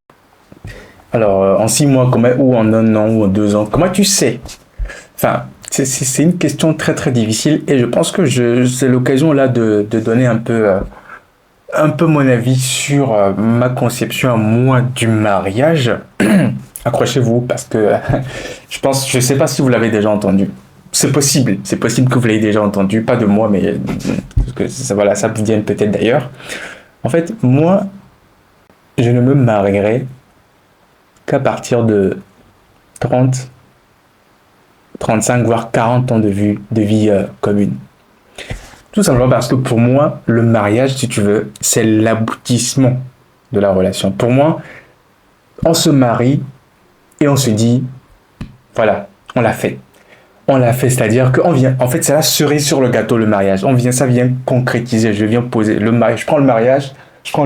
C: Alors, en 6 mois, ou en 1 an, ou en 2 ans, comment tu sais? Enfin, c'est une question très très difficile et je pense que c'est l'occasion là de donner un peu un peu mon avis sur ma conception à moi du mariage. Accrochez-vous parce que je sais pas si vous l'avez déjà entendu. C'est possible que vous l'ayez déjà entendu, pas de moi, mais parce que voilà, ça vous vient peut-être d'ailleurs. En fait, moi, je ne me marierai qu'à partir de 30, 35, voire 40 ans de vie commune. Tout simplement parce que pour moi, le mariage, si tu veux, c'est l'aboutissement de la relation. Pour moi, on se marie et on se dit, voilà, on l'a fait. On l'a fait, c'est-à-dire qu'on vient, en fait, c'est la cerise sur le gâteau, le mariage. Ça vient concrétiser, je viens poser le mariage. Je prends le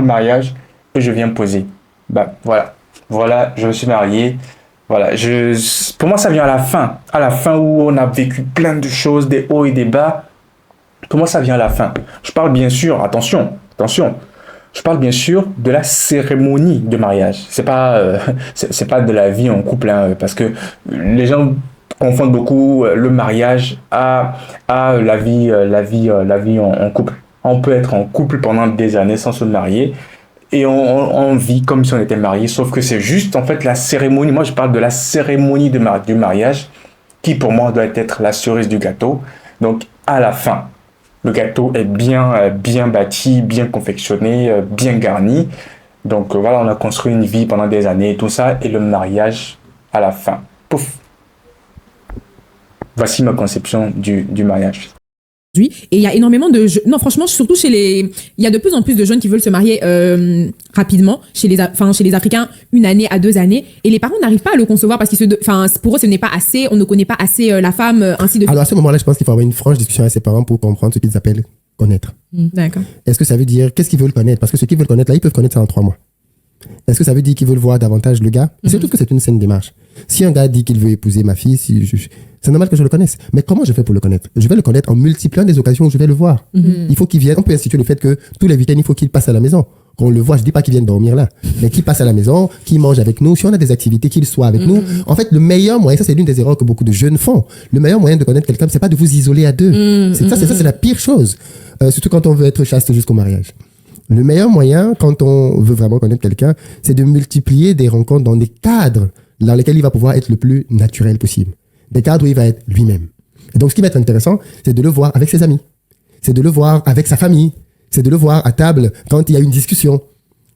C: mariage et je viens poser. Bah, voilà, je me suis marié. Voilà, pour moi, ça vient à la fin où on a vécu plein de choses, des hauts et des bas. Pour moi, ça vient à la fin. Je parle bien sûr, attention, je parle bien sûr de la cérémonie de mariage. C'est pas de la vie en couple, hein, parce que les gens confondent beaucoup le mariage à la vie en couple. On peut être en couple pendant des années sans se marier et on vit comme si on était marié, sauf que c'est juste en fait la cérémonie. Moi, je parle de la cérémonie du mariage qui pour moi doit être la cerise du gâteau. Donc à la fin, le gâteau est bien bâti, bien confectionné, bien garni. Donc voilà, on a construit une vie pendant des années, tout ça, et le mariage à la fin. Pouf. Voici ma conception du mariage.
B: Et il y a énormément de non, franchement, surtout il y a de plus en plus de jeunes qui veulent se marier rapidement chez les Africains, 1 année à 2 années, et les parents n'arrivent pas à le concevoir parce pour eux ce n'est pas assez, on ne connaît pas assez la femme, ainsi de suite.
A: Alors à ce moment-là, je pense qu'il faut avoir une franche discussion avec ses parents pour comprendre ce qu'ils appellent connaître.
B: D'accord.
A: Est-ce que ça veut dire qu'est-ce qu'ils veulent connaître? Parce que ce qu'ils veulent connaître là, ils peuvent connaître ça en 3 mois. Est-ce que ça veut dire qu'ils veulent voir davantage le gars? C'est surtout que c'est une saine démarche. Si un gars dit qu'il veut épouser ma fille, c'est normal que je le connaisse. Mais comment je fais pour le connaître? Je vais le connaître en multipliant des occasions où je vais le voir. Il faut qu'il vienne. On peut instituer le fait que tous les week-ends, il faut qu'il passe à la maison. Qu'on le voit, je dis pas qu'il vienne dormir là, mais qu'il passe à la maison, qu'il mange avec nous. Si on a des activités, qu'il soit avec nous. En fait, le meilleur moyen, ça c'est l'une des erreurs que beaucoup de jeunes font. Le meilleur moyen de connaître quelqu'un, c'est pas de vous isoler à deux. C'est la pire chose. Surtout quand on veut être chaste jusqu'au mariage. Le meilleur moyen, quand on veut vraiment connaître quelqu'un, c'est de multiplier des rencontres dans des cadres dans lesquels il va pouvoir être le plus naturel possible. Des cadres où il va être lui-même. Et donc, ce qui va être intéressant, c'est de le voir avec ses amis. C'est de le voir avec sa famille. C'est de le voir à table quand il y a une discussion.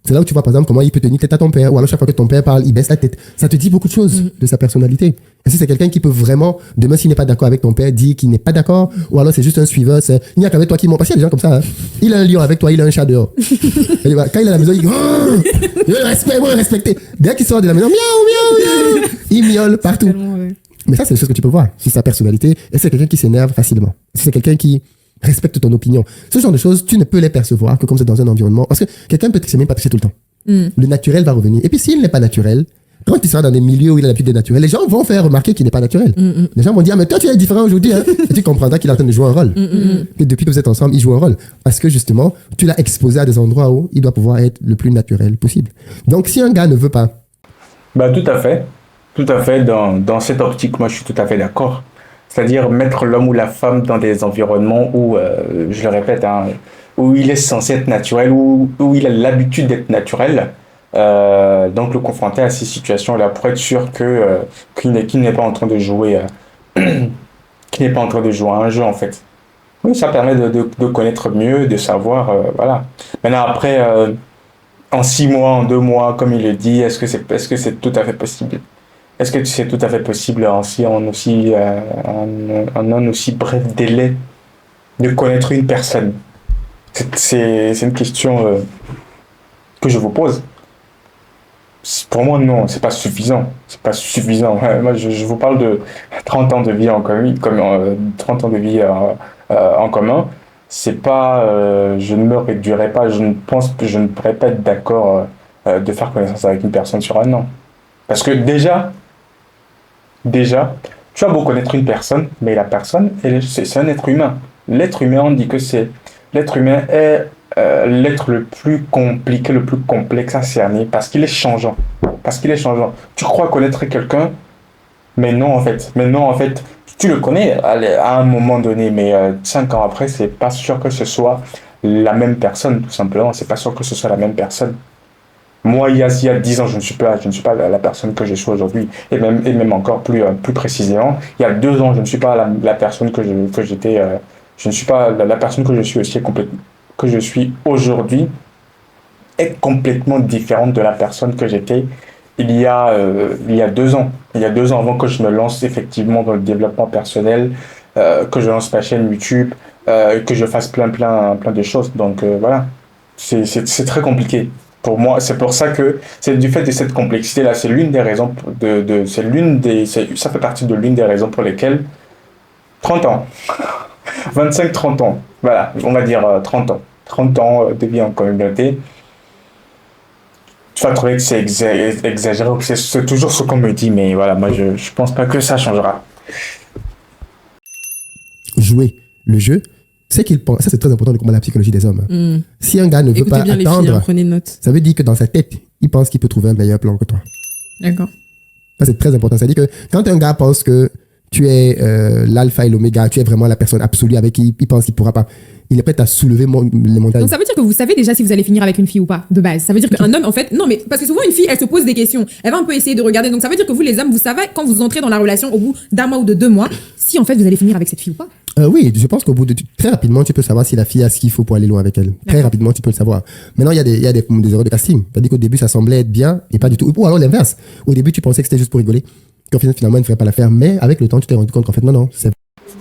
A: C'est là où tu vois, par exemple, comment il peut tenir tête à ton père. Ou alors, chaque fois que ton père parle, il baisse la tête. Ça te dit beaucoup de choses de sa personnalité. Et si c'est quelqu'un qui peut vraiment, demain, s'il n'est pas d'accord avec ton père, dire qu'il n'est pas d'accord, ou alors c'est juste un suiveur, il n'y a qu'avec toi qui monte. Parce qu'il y a des gens comme ça, hein. Il a un lion avec toi, il a un chat dehors. Et quand il est à la maison, il dit, oh, il veut le respect, moi, respecter. Dès qu'il sort de la maison, miaou, miaou, miaou, il miaule partout. Ouais. Mais ça, c'est des choses que tu peux voir. C'est sa personnalité. Et c'est quelqu'un qui s'énerve facilement. C'est quelqu'un qui respecte ton opinion. Ce genre de choses, tu ne peux les percevoir que comme c'est dans un environnement. Parce que quelqu'un peut s'aimer pas toucher tout le temps. Le naturel va revenir. Et puis, s'il n'est pas naturel, quand il sera dans des milieux où il a l'habitude d'être naturel, les gens vont faire remarquer qu'il n'est pas naturel. Les gens vont dire, ah, mais toi, tu es différent aujourd'hui. Hein. Et tu comprendras qu'il est en train de jouer un rôle. Et depuis que vous êtes ensemble, il joue un rôle. Parce que justement, tu l'as exposé à des endroits où il doit pouvoir être le plus naturel possible. Donc, si un gars ne veut pas...
C: Bah, tout à fait. Tout à fait. Dans cette optique, moi, je suis tout à fait d'accord. C'est-à-dire mettre l'homme ou la femme dans des environnements où, je le répète, hein, où il est censé être naturel, où il a l'habitude d'être naturel. Donc le confronter à ces situations-là pour être sûr qu'il n'est pas en train de jouer qu'il n'est pas en train de jouer à un jeu en fait. Oui, ça permet de connaître mieux, de savoir voilà. Maintenant après en 6 mois, en 2 mois, comme il le dit, est-ce que c'est tout à fait possible? Est-ce que c'est tout à fait possible en un aussi bref délai de connaître une personne? C'est une question que je vous pose. Pour moi, non, c'est pas suffisant. C'est pas suffisant. Moi, je vous parle de 30 ans de vie en commun, 30 ans de vie en commun. C'est pas, je ne me réduirais pas, je ne pense que je ne pourrais pas être d'accord de faire connaissance avec une personne sur 1 an. Parce que déjà, tu as beau connaître une personne, mais la personne, c'est un être humain. L'être humain, on dit que l'être humain est l'être le plus compliqué, le plus complexe à cerner parce qu'il est changeant. Tu crois connaître quelqu'un, mais non en fait, tu le connais à un moment donné, mais 5 ans après, c'est pas sûr que ce soit la même personne, tout simplement. C'est pas sûr que ce soit la même personne. Moi, il y a 10 ans, je ne suis pas la personne que je suis aujourd'hui. Et même encore plus précisément, il y a 2 ans, je ne suis pas la personne que j'étais. Je ne suis pas la personne que je suis aussi que je suis aujourd'hui est complètement différente de la personne que j'étais il y a 2 ans. Il y a 2 ans avant que je me lance effectivement dans le développement personnel, que je lance ma chaîne YouTube, que je fasse plein de choses. Donc voilà, c'est très compliqué. Pour moi, c'est pour ça que c'est du fait de cette complexité-là, c'est l'une des raisons ça fait partie de l'une des raisons pour lesquelles 30 ans, 25-30 ans, voilà, on va dire 30 ans de vie en communauté. Tu vas trouver que c'est exagéré, c'est toujours ce qu'on me dit, mais voilà, moi je pense pas que ça changera.
A: Jouer le jeu, c'est qu'il pense, ça c'est très important de comprendre la psychologie des hommes. Si un gars ne veut pas
D: bien
A: attendre,
D: les filles, prenez note.
A: Ça veut dire que dans sa tête, il pense qu'il peut trouver un meilleur plan que toi.
B: D'accord.
A: Ça c'est très important. Ça veut dire que quand un gars pense que tu es l'alpha et l'oméga, tu es vraiment la personne absolue avec qui il pense qu'il pourra pas, il est prêt à soulever les montagnes.
B: Donc ça veut dire que vous savez déjà si vous allez finir avec une fille ou pas, de base. Ça veut dire qu'un homme, en fait, non mais parce que souvent une fille, elle se pose des questions, elle va un peu essayer de regarder. Donc ça veut dire que vous les hommes, vous savez quand vous entrez dans la relation au bout d'1 mois ou de 2 mois, si en fait vous allez finir avec cette fille ou pas.
A: Oui, je pense qu'au bout de très rapidement, tu peux savoir si la fille a ce qu'il faut pour aller loin avec elle. Très rapidement, tu peux le savoir. Maintenant, il y a des erreurs de casting. C'est-à-dire qu'au début, ça semblait être bien et pas du tout. Ou alors l'inverse. Au début, tu pensais que c'était juste pour rigoler. Qu'en fait, finalement, il ne ferait pas l'affaire. Mais avec le temps, tu t'es rendu compte qu'en fait, non, c'est...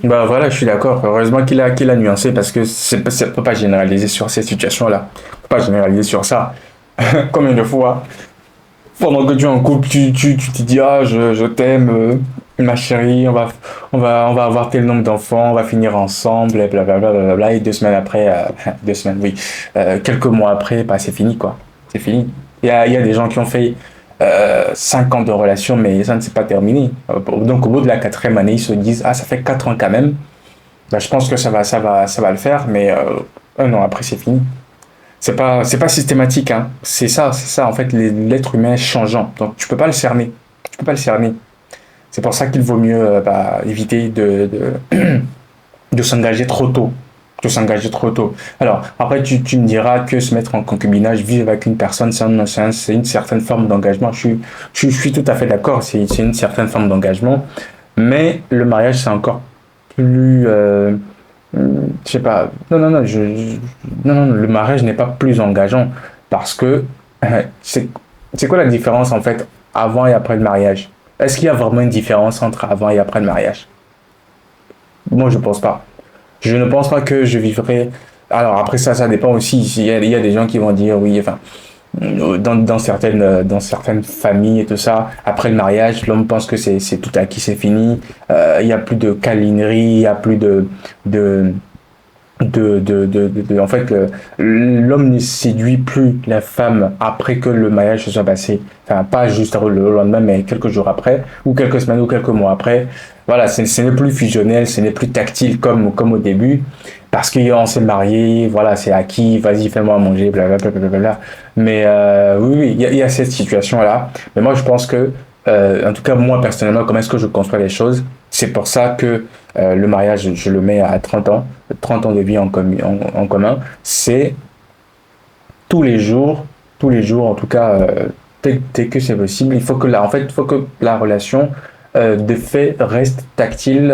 C: Bah voilà, je suis d'accord. Heureusement qu'il a nuancé parce que ça peut pas généraliser sur ces situations-là. On peut pas généraliser sur ça. Combien de fois, pendant que tu es en couple, tu te dis ah je t'aime, ma chérie, on va avoir tel nombre d'enfants, on va finir ensemble, et blablabla. Et 2 semaines après, 2 semaines, oui, quelques mois après, bah c'est fini quoi. C'est fini. Il y a des gens qui ont fait 5 ans de relation, mais ça ne s'est pas terminé. Donc au bout de la 4e année, ils se disent ah ça fait 4 ans quand même. Bah, je pense que ça va le faire, mais 1 an après c'est fini. C'est pas systématique, hein. C'est ça en fait, l'être humain est changeant. Donc tu peux pas le cerner. C'est pour ça qu'il vaut mieux éviter de s'engager trop tôt. Alors, après, tu me diras que se mettre en concubinage, vivre avec une personne, c'est une certaine forme d'engagement. Je suis tout à fait d'accord, c'est une certaine forme d'engagement. Mais le mariage, c'est encore plus... je sais pas... Non, le mariage n'est pas plus engageant. Parce que... c'est quoi la différence, en fait, avant et après le mariage? Est-ce qu'il y a vraiment une différence entre avant et après le mariage? Moi, je pense pas. Je ne pense pas que je vivrai... Alors après ça dépend aussi. Il y a des gens qui vont dire oui, enfin, dans certaines familles et tout ça, après le mariage, l'homme pense que c'est tout acquis, c'est fini. Il y a plus de câlinerie, il y a plus en fait, l'homme ne séduit plus la femme après que le mariage se soit passé. Enfin, pas juste le lendemain, mais quelques jours après, ou quelques semaines, ou quelques mois après. Voilà, ce n'est plus fusionnel, ce n'est plus tactile comme au début, parce qu'on s'est marié, voilà, c'est acquis, vas-y, fais-moi à manger, blablabla. Mais oui, il y a cette situation-là. Mais moi, je pense que, en tout cas, moi, personnellement, comment est-ce que je conçois les choses? C'est pour ça que le mariage, je le mets à 30 ans de vie en commun. C'est tous les jours, en tout cas, dès que c'est possible, il faut que la relation de fait reste tactile.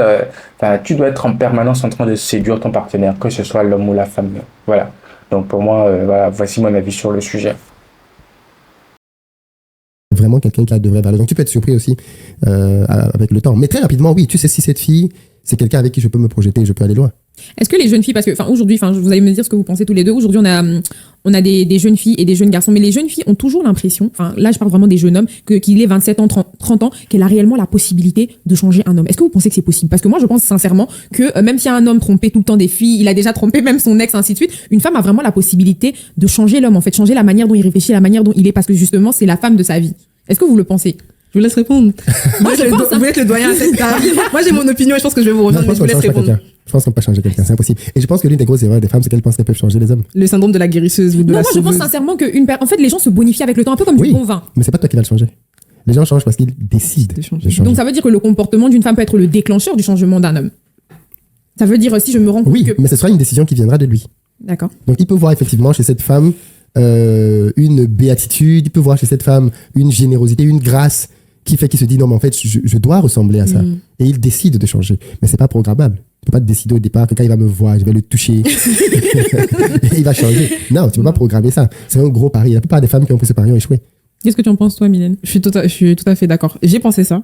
C: Tu dois être en permanence en train de séduire ton partenaire, que ce soit l'homme ou la femme. Voilà. Donc pour moi, voilà, voici mon avis sur le sujet.
A: Vraiment quelqu'un qui a de vraies valeurs. Donc tu peux être surpris aussi avec le temps. Mais très rapidement, oui, tu sais si cette fille, c'est quelqu'un avec qui je peux me projeter, je peux aller loin.
B: Est-ce que les jeunes filles, parce que aujourd'hui, vous allez me dire ce que vous pensez tous les deux, aujourd'hui on a des jeunes filles et des jeunes garçons, mais les jeunes filles ont toujours l'impression, là je parle vraiment des jeunes hommes, qu'il ait 27 ans, 30 ans, qu'elle a réellement la possibilité de changer un homme. Est-ce que vous pensez que c'est possible? Parce que moi je pense sincèrement que même s'il y a un homme trompé tout le temps des filles, il a déjà trompé même son ex, ainsi de suite, une femme a vraiment la possibilité de changer l'homme, en fait, changer la manière dont il réfléchit, la manière dont il est, parce que justement c'est la femme de sa vie. Est-ce que vous le pensez?
D: Je vous laisse répondre.
B: Moi,
D: vous êtes le doyen à cette table. Moi, j'ai mon opinion et je pense que je vais vous rejoindre, mais je vous laisse répondre.
A: Je pense qu'on peut pas changer quelqu'un, c'est impossible. Et je pense que l'une des grosses erreurs des femmes, c'est qu'elles pensent qu'elles peuvent changer les hommes.
D: Le syndrome de la guérisseuse ou de la sauveuse.
B: Moi, je pense sincèrement en fait, les gens se bonifient avec le temps, un peu comme du bon vin.
A: Mais c'est pas toi qui vas le changer. Les gens changent parce qu'ils décident de changer.
B: Donc, ça veut dire que le comportement d'une femme peut être le déclencheur du changement d'un homme. Ça veut dire, si je me rends compte
A: mais ce sera une décision qui viendra de lui.
B: D'accord.
A: Donc, il peut voir effectivement chez cette femme une béatitude, il peut voir chez cette femme une générosité, une grâce qui fait qu'il se dit non, mais en fait, je dois ressembler à ça. Et il décide de changer. Mais c'est pas programmable. Tu peux pas te décider au départ que quand il va me voir, je vais le toucher. Et il va changer. Non, tu peux pas programmer ça. C'est un gros pari. La plupart des femmes qui ont pris ce pari ont échoué.
B: Qu'est-ce que tu en penses, toi, Mylène?
D: Je suis tout à fait d'accord. J'ai pensé ça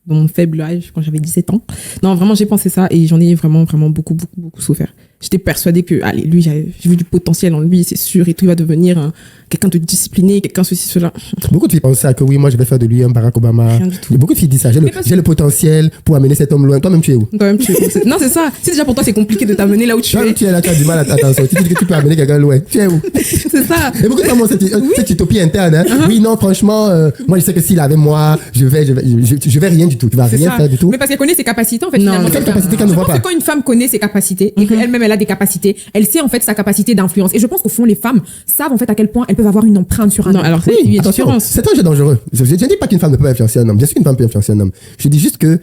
D: dans mon faible âge, quand j'avais 17 ans. Non, vraiment, j'ai pensé ça et j'en ai vraiment beaucoup souffert. J'étais persuadée que, allez, lui, j'ai vu du potentiel en lui, c'est sûr, et tout, il va devenir quelqu'un de discipliné, quelqu'un ceci, cela.
A: Beaucoup de filles pensent ça, que oui, moi, je vais faire de lui un Barack Obama.
D: Rien du tout.
A: Beaucoup de filles disent ça. J'ai le potentiel pour amener cet homme loin. Toi-même, tu es où?
D: Toi-même, tu es où? Non, c'est ça. Si déjà pour toi, c'est compliqué de t'amener là où tu es.
A: Tu es là, tu as du mal à t'en sortir. Tu dis que tu peux amener quelqu'un loin. Tu es où?
D: C'est ça.
A: Et beaucoup de femmes ont cette utopie interne. Hein. Oui, non, franchement, moi, je sais que s'il avait moi, je vais rien du tout. Tu vas rien faire du tout.
B: Mais parce qu'elle connaît ses capacités, en fait.
D: Non,
B: finalement.
A: Quelle capacité qu'elle ne voit pas?
B: Je pense que quand une femme connaît ses capacités et qu'elle-même, elle a des capacités, elle sait, en fait, sa capacité d'influence. Et je pense qu'au fond, les femmes savent, en fait, à quel point elles peuvent avoir une empreinte sur un homme.
D: Non, alors,
A: Oui,
D: attention.
A: Cet âge est dangereux. Je ne dis pas qu'une femme ne peut pas influencer un homme. Bien sûr qu'une femme peut influencer un homme. Je dis juste que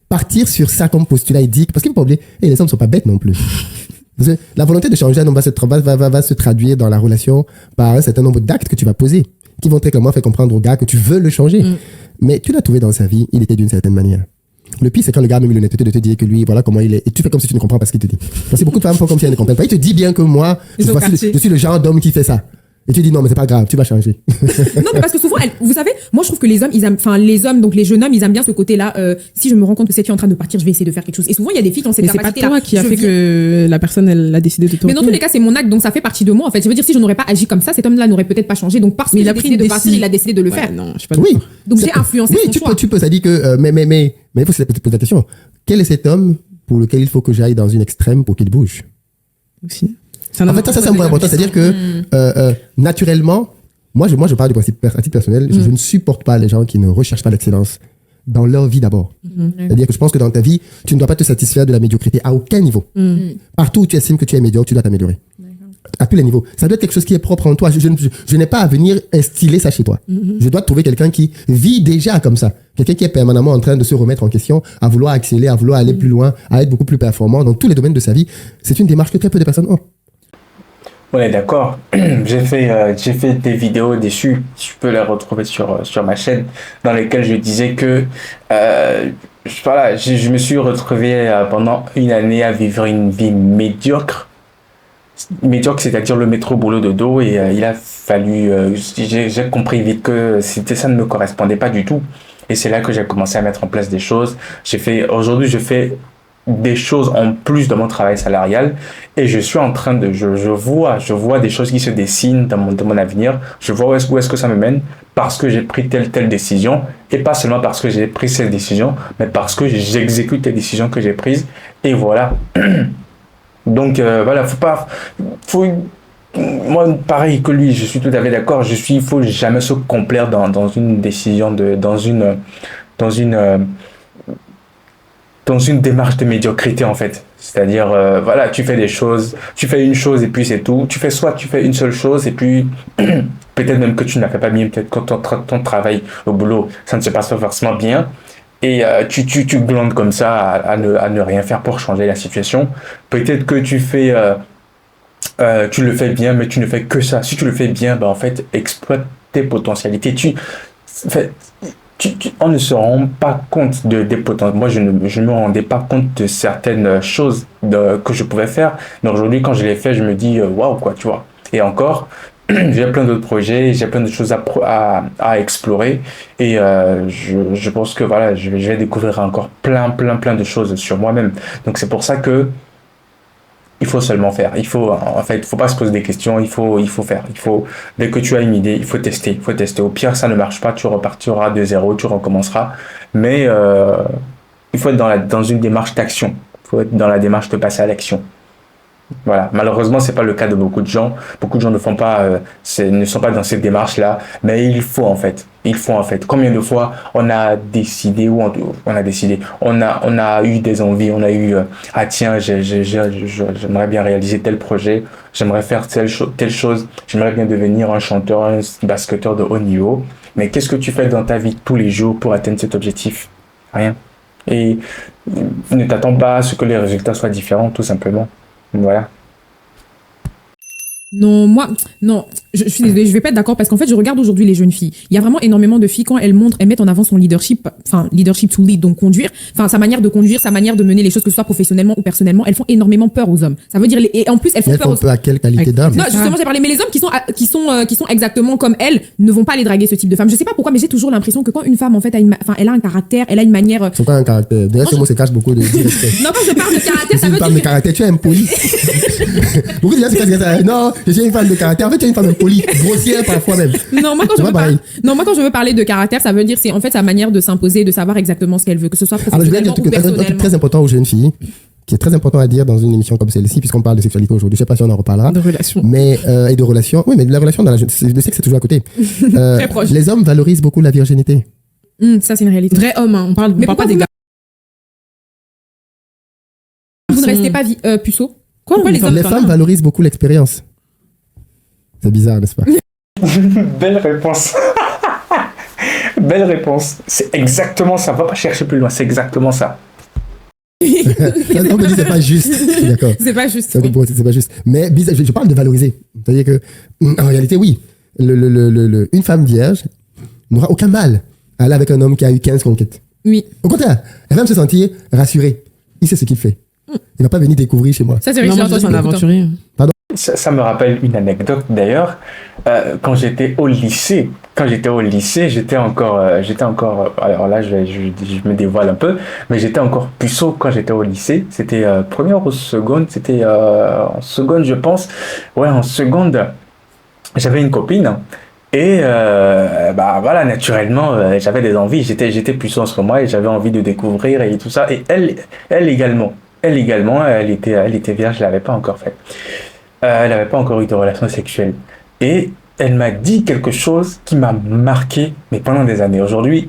A: partir sur ça comme postulat éthique, parce qu'il ne faut pas oublier, les hommes ne sont pas bêtes non plus. Parce que la volonté de changer un homme va se traduire dans la relation par un certain nombre d'actes que tu vas poser, qui vont très clairement faire comprendre au gars que tu veux le changer. Mais tu l'as trouvé dans sa vie, il était d'une certaine manière. Le pire, c'est quand le gars a même eu l'honnêteté de te dire que lui, voilà comment il est. Et tu fais comme si tu ne comprends pas ce qu'il te dit. Parce que beaucoup de femmes font comme si elles ne comprennent pas. Il te dit bien que moi, je suis le genre d'homme qui fait ça. Et tu dis non, mais c'est pas grave, tu vas changer.
B: Non, mais parce que souvent, vous savez, moi je trouve que les hommes, les hommes, donc les jeunes hommes, ils aiment bien ce côté-là. Si je me rends compte que c'est tu es en train de partir, je vais essayer de faire quelque chose. Et souvent, il y a des filles qui ont cette capacité-là.
D: Mais c'est pas toi qui a fait que la personne, elle a décidé de te.
B: Mais dans tous les cas, c'est mon acte, donc ça fait partie de moi. En fait, je veux dire, si je n'aurais pas agi comme ça, cet homme-là n'aurait peut-être pas changé. Donc parce qu'il a décidé de partir, il a décidé de le faire.
D: Non, je suis pas
A: Oui.
B: Donc j'ai influencé son choix.
A: Tu peux, ça dit que, mais il faut se poser la question. Quel est cet homme pour lequel il faut que j'aille dans une extrême pour qu'il bouge?
D: Aussi.
A: En fait, ça c'est un point important. C'est-à-dire que, naturellement, moi, je parle du principe à titre personnel, je ne supporte pas les gens qui ne recherchent pas l'excellence dans leur vie d'abord. C'est-à-dire que je pense que dans ta vie, tu ne dois pas te satisfaire de la médiocrité à aucun niveau. Partout où tu estimes que tu es médiocre, tu dois t'améliorer. À tous les niveaux. Ça doit être quelque chose qui est propre en toi. Je n'ai pas à venir instiller ça chez toi. Je dois trouver quelqu'un qui vit déjà comme ça. Quelqu'un qui est permanemment en train de se remettre en question, à vouloir accélérer, à vouloir aller plus loin, à être beaucoup plus performant dans tous les domaines de sa vie. C'est une démarche que très peu de personnes ont.
C: On est d'accord. J'ai fait des vidéos dessus. Tu peux les retrouver sur ma chaîne, dans lesquelles je disais que je me suis retrouvé pendant une année à vivre une vie médiocre. Médiocre, c'est-à-dire le métro boulot dodo, et il a fallu. J'ai compris vite que ça ne me correspondait pas du tout. Et c'est là que j'ai commencé à mettre en place des choses. Aujourd'hui, je fais des choses en plus de mon travail salarial, et je suis en train de, je vois des choses qui se dessinent dans mon avenir. Je vois où est-ce que ça me mène, parce que j'ai pris telle décision, et pas seulement parce que j'ai pris cette décision, mais parce que j'exécute les décisions que j'ai prises, et voilà. Donc voilà, moi, pareil que lui, je suis tout à fait d'accord. Il faut jamais se complaire dans une décision dans une démarche de médiocrité, en fait. C'est-à-dire, voilà, tu fais une chose et puis c'est tout. Tu fais une seule chose et puis peut-être même que tu n'as pas bien, peut-être que ton travail au boulot, ça ne se passe pas forcément bien. Et tu glandes comme ça à ne rien faire pour changer la situation. Peut-être que tu le fais bien, mais tu ne fais que ça. Si tu le fais bien, en fait, exploite tes potentialités. On ne se rend pas compte des potentialités. Moi, je ne me rendais pas compte de certaines choses que je pouvais faire. Mais aujourd'hui, quand je les fais, je me dis waouh, quoi, tu vois. Et encore, j'ai plein d'autres projets, j'ai plein de choses à explorer, et je pense que voilà, je vais découvrir encore plein de choses sur moi-même. Donc c'est pour ça que il faut seulement faire. Il faut pas se poser des questions, il faut faire. Dès que tu as une idée, il faut tester. Au pire, ça ne marche pas, tu repartiras de zéro, tu recommenceras. Mais il faut être dans une démarche d'action. Il faut être dans la démarche de passer à l'action. Voilà. Malheureusement, c'est pas le cas de beaucoup de gens. Beaucoup de gens ne sont pas dans cette démarche-là, mais il faut en fait. Combien de fois on a décidé on a eu des envies, on a eu tiens, j'aimerais bien réaliser tel projet, j'aimerais faire telle chose, j'aimerais bien devenir un chanteur, un basketteur de haut niveau. Mais qu'est-ce que tu fais dans ta vie tous les jours pour atteindre cet objectif? Rien. Et ne t'attends pas à ce que les résultats soient différents, tout simplement. Voilà.
B: Non, je suis désolée, je vais pas être d'accord parce qu'en fait, je regarde aujourd'hui les jeunes filles. Il y a vraiment énormément de filles quand elles mettent en avant son leadership, enfin, leadership to lead, donc conduire, enfin, sa manière de conduire, sa manière de mener les choses, que ce soit professionnellement ou personnellement, elles font énormément peur aux hommes. Ça veut dire, et en plus, elles font peur aux...
A: peur à quelle qualité d'homme?
B: Non, justement, j'ai parlé, mais les hommes qui sont exactement comme elles ne vont pas aller draguer ce type de femme. Je sais pas pourquoi, mais j'ai toujours l'impression que quand une femme, en fait, elle a un caractère, elle a une manière...
A: C'est pas un caractère. D'ailleurs, ce mot se cache beaucoup de disrespect.
B: Non, quand je parle de caractère, ça veut
A: dire... Tu parles de caractère, tu es impoli. Beaucoup de gens se cachent ça. Non, je suis une femme de caractère. En fait, tu es une femme impolie, grossière parfois même.
B: Non, moi quand je veux parler de caractère, ça veut dire c'est en fait sa manière de s'imposer, de savoir exactement ce qu'elle veut, que ce soit professionnellement ou personnellement. Un truc
A: très important aux jeunes filles, qui est très important à dire dans une émission comme celle-ci, puisqu'on parle de sexualité aujourd'hui. Je sais pas si on en reparlera.
D: De relations.
A: Mais et de relations. Oui, mais de la relation dans le sexe, c'est toujours à côté.
B: Très proche.
A: Les hommes valorisent beaucoup la virginité.
B: Ça c'est une réalité.
D: Vrai homme, hein. On parle pas des gars.
B: Vous ne restez pas puceau.
D: Pourquoi
A: les femmes valorisent beaucoup l'expérience. C'est bizarre, n'est-ce pas?
C: Belle réponse. Belle réponse. C'est exactement ça. Va pas chercher plus loin. C'est exactement ça.
A: On me dit c'est pas juste. D'accord.
B: C'est pas juste.
A: C'est pas juste. Mais je parle de valoriser. C'est-à-dire que, en réalité, oui, une femme vierge n'aura aucun mal à aller avec un homme qui a eu 15 conquêtes.
B: Oui.
A: Au contraire, elle va même se sentir rassurée. Il sait ce qu'il fait. Il va pas venir découvrir chez moi.
B: Ça, c'est vrai,
D: c'est un aventurier.
A: Pardon?
C: Ça me rappelle une anecdote d'ailleurs. Quand j'étais au lycée, j'étais encore. Alors là, je me dévoile un peu, mais j'étais encore puceau quand j'étais au lycée. C'était première ou seconde. C'était en seconde, je pense. Ouais, en seconde, j'avais une copine. Et voilà, naturellement, j'avais des envies. J'étais puceau sur moi et j'avais envie de découvrir et tout ça. Et elle également. Elle était vierge, je l'avais pas encore fait. Elle n'avait pas encore eu de relation sexuelle. Et elle m'a dit quelque chose qui m'a marqué, mais pendant des années. Aujourd'hui,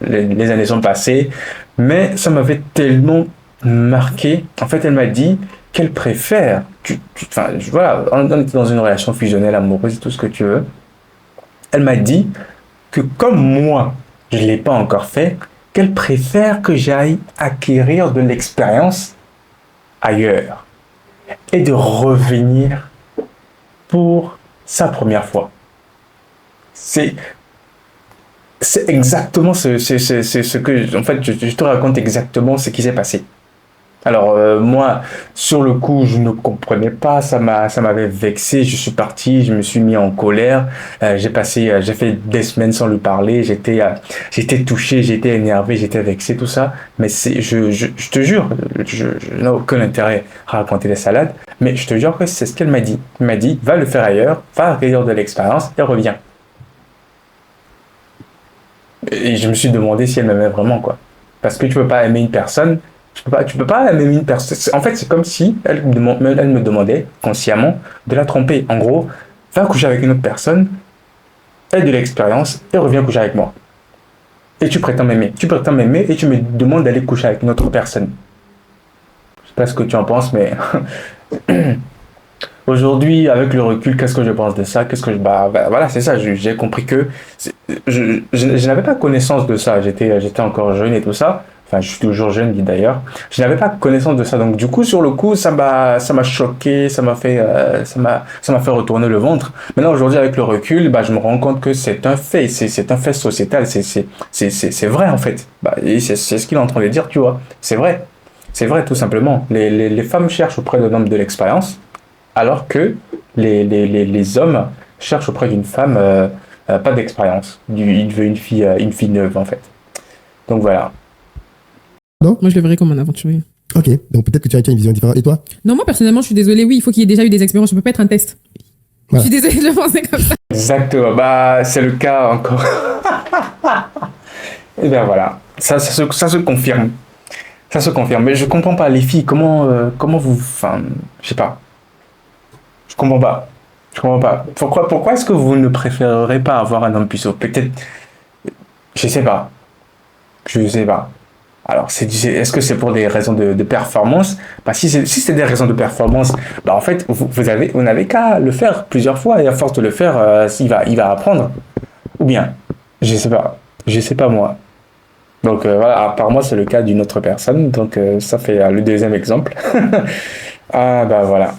C: les années sont passées, mais ça m'avait tellement marqué. En fait, elle m'a dit qu'elle préfère, on était dans une relation fusionnelle, amoureuse, tout ce que tu veux. Elle m'a dit que comme moi, je ne l'ai pas encore fait, qu'elle préfère que j'aille acquérir de l'expérience ailleurs et de revenir pour sa première fois. C'est exactement ce que, en fait, je te raconte exactement ce qui s'est passé. Alors moi, sur le coup, je ne comprenais pas, ça m'avait vexé. Je suis parti, je me suis mis en colère. J'ai fait des semaines sans lui parler. J'étais touché, j'étais énervé, j'étais vexé, tout ça. Mais je te jure, je n'ai aucun intérêt à raconter des salades. Mais je te jure que c'est ce qu'elle m'a dit. Elle m'a dit, va le faire ailleurs, va acquérir de l'expérience et reviens. Et je me suis demandé si elle m'aimait vraiment, quoi. Parce que tu peux pas aimer une personne. Tu peux pas aimer une personne. En fait, c'est comme si elle me demandait consciemment de la tromper. En gros, va coucher avec une autre personne, aie de l'expérience et reviens coucher avec moi. Et tu prétends m'aimer. Et tu me demandes d'aller coucher avec une autre personne. Je sais pas ce que tu en penses, mais aujourd'hui, avec le recul, qu'est-ce que je pense de ça? Voilà, c'est ça. J'ai compris que je n'avais pas connaissance de ça. J'étais encore jeune et tout ça. Enfin, je suis toujours jeune, d'ailleurs. Je n'avais pas connaissance de ça. Donc, du coup, sur le coup, ça m'a choqué, ça m'a fait retourner le ventre. Maintenant, aujourd'hui, avec le recul, je me rends compte que c'est un fait. C'est un fait sociétal. C'est vrai, en fait. Et c'est ce qu'il est en train de dire, tu vois. C'est vrai. C'est vrai, tout simplement. Les femmes cherchent auprès d'un homme de l'expérience, alors que les hommes cherchent auprès d'une femme pas d'expérience. Il veut une fille neuve, en fait. Donc, voilà.
A: Non?
D: Moi, je le verrais comme un aventurier.
A: Ok, donc peut-être que tu as une vision différente. Et toi?
B: Non, moi, personnellement, je suis désolée. Oui, il faut qu'il y ait déjà eu des expériences. Je peux pas être un test. Voilà. Je suis désolée de le penser comme ça.
C: Exactement. C'est le cas encore. Et bien voilà. Ça se confirme. Ça se confirme. Mais je comprends pas, les filles. Comment vous... Enfin, je sais pas. Je comprends pas. Pourquoi est-ce que vous ne préférerez pas avoir un homme puceau? Peut-être... Je sais pas. Alors, est-ce que c'est pour des raisons de performance? Si c'est des raisons de performance, en fait, vous n'avez qu'à le faire plusieurs fois et à force de le faire, il va apprendre. Ou bien, je sais pas moi. Donc voilà, par moi, c'est le cas d'une autre personne. Donc ça fait le deuxième exemple. Ah, bah voilà.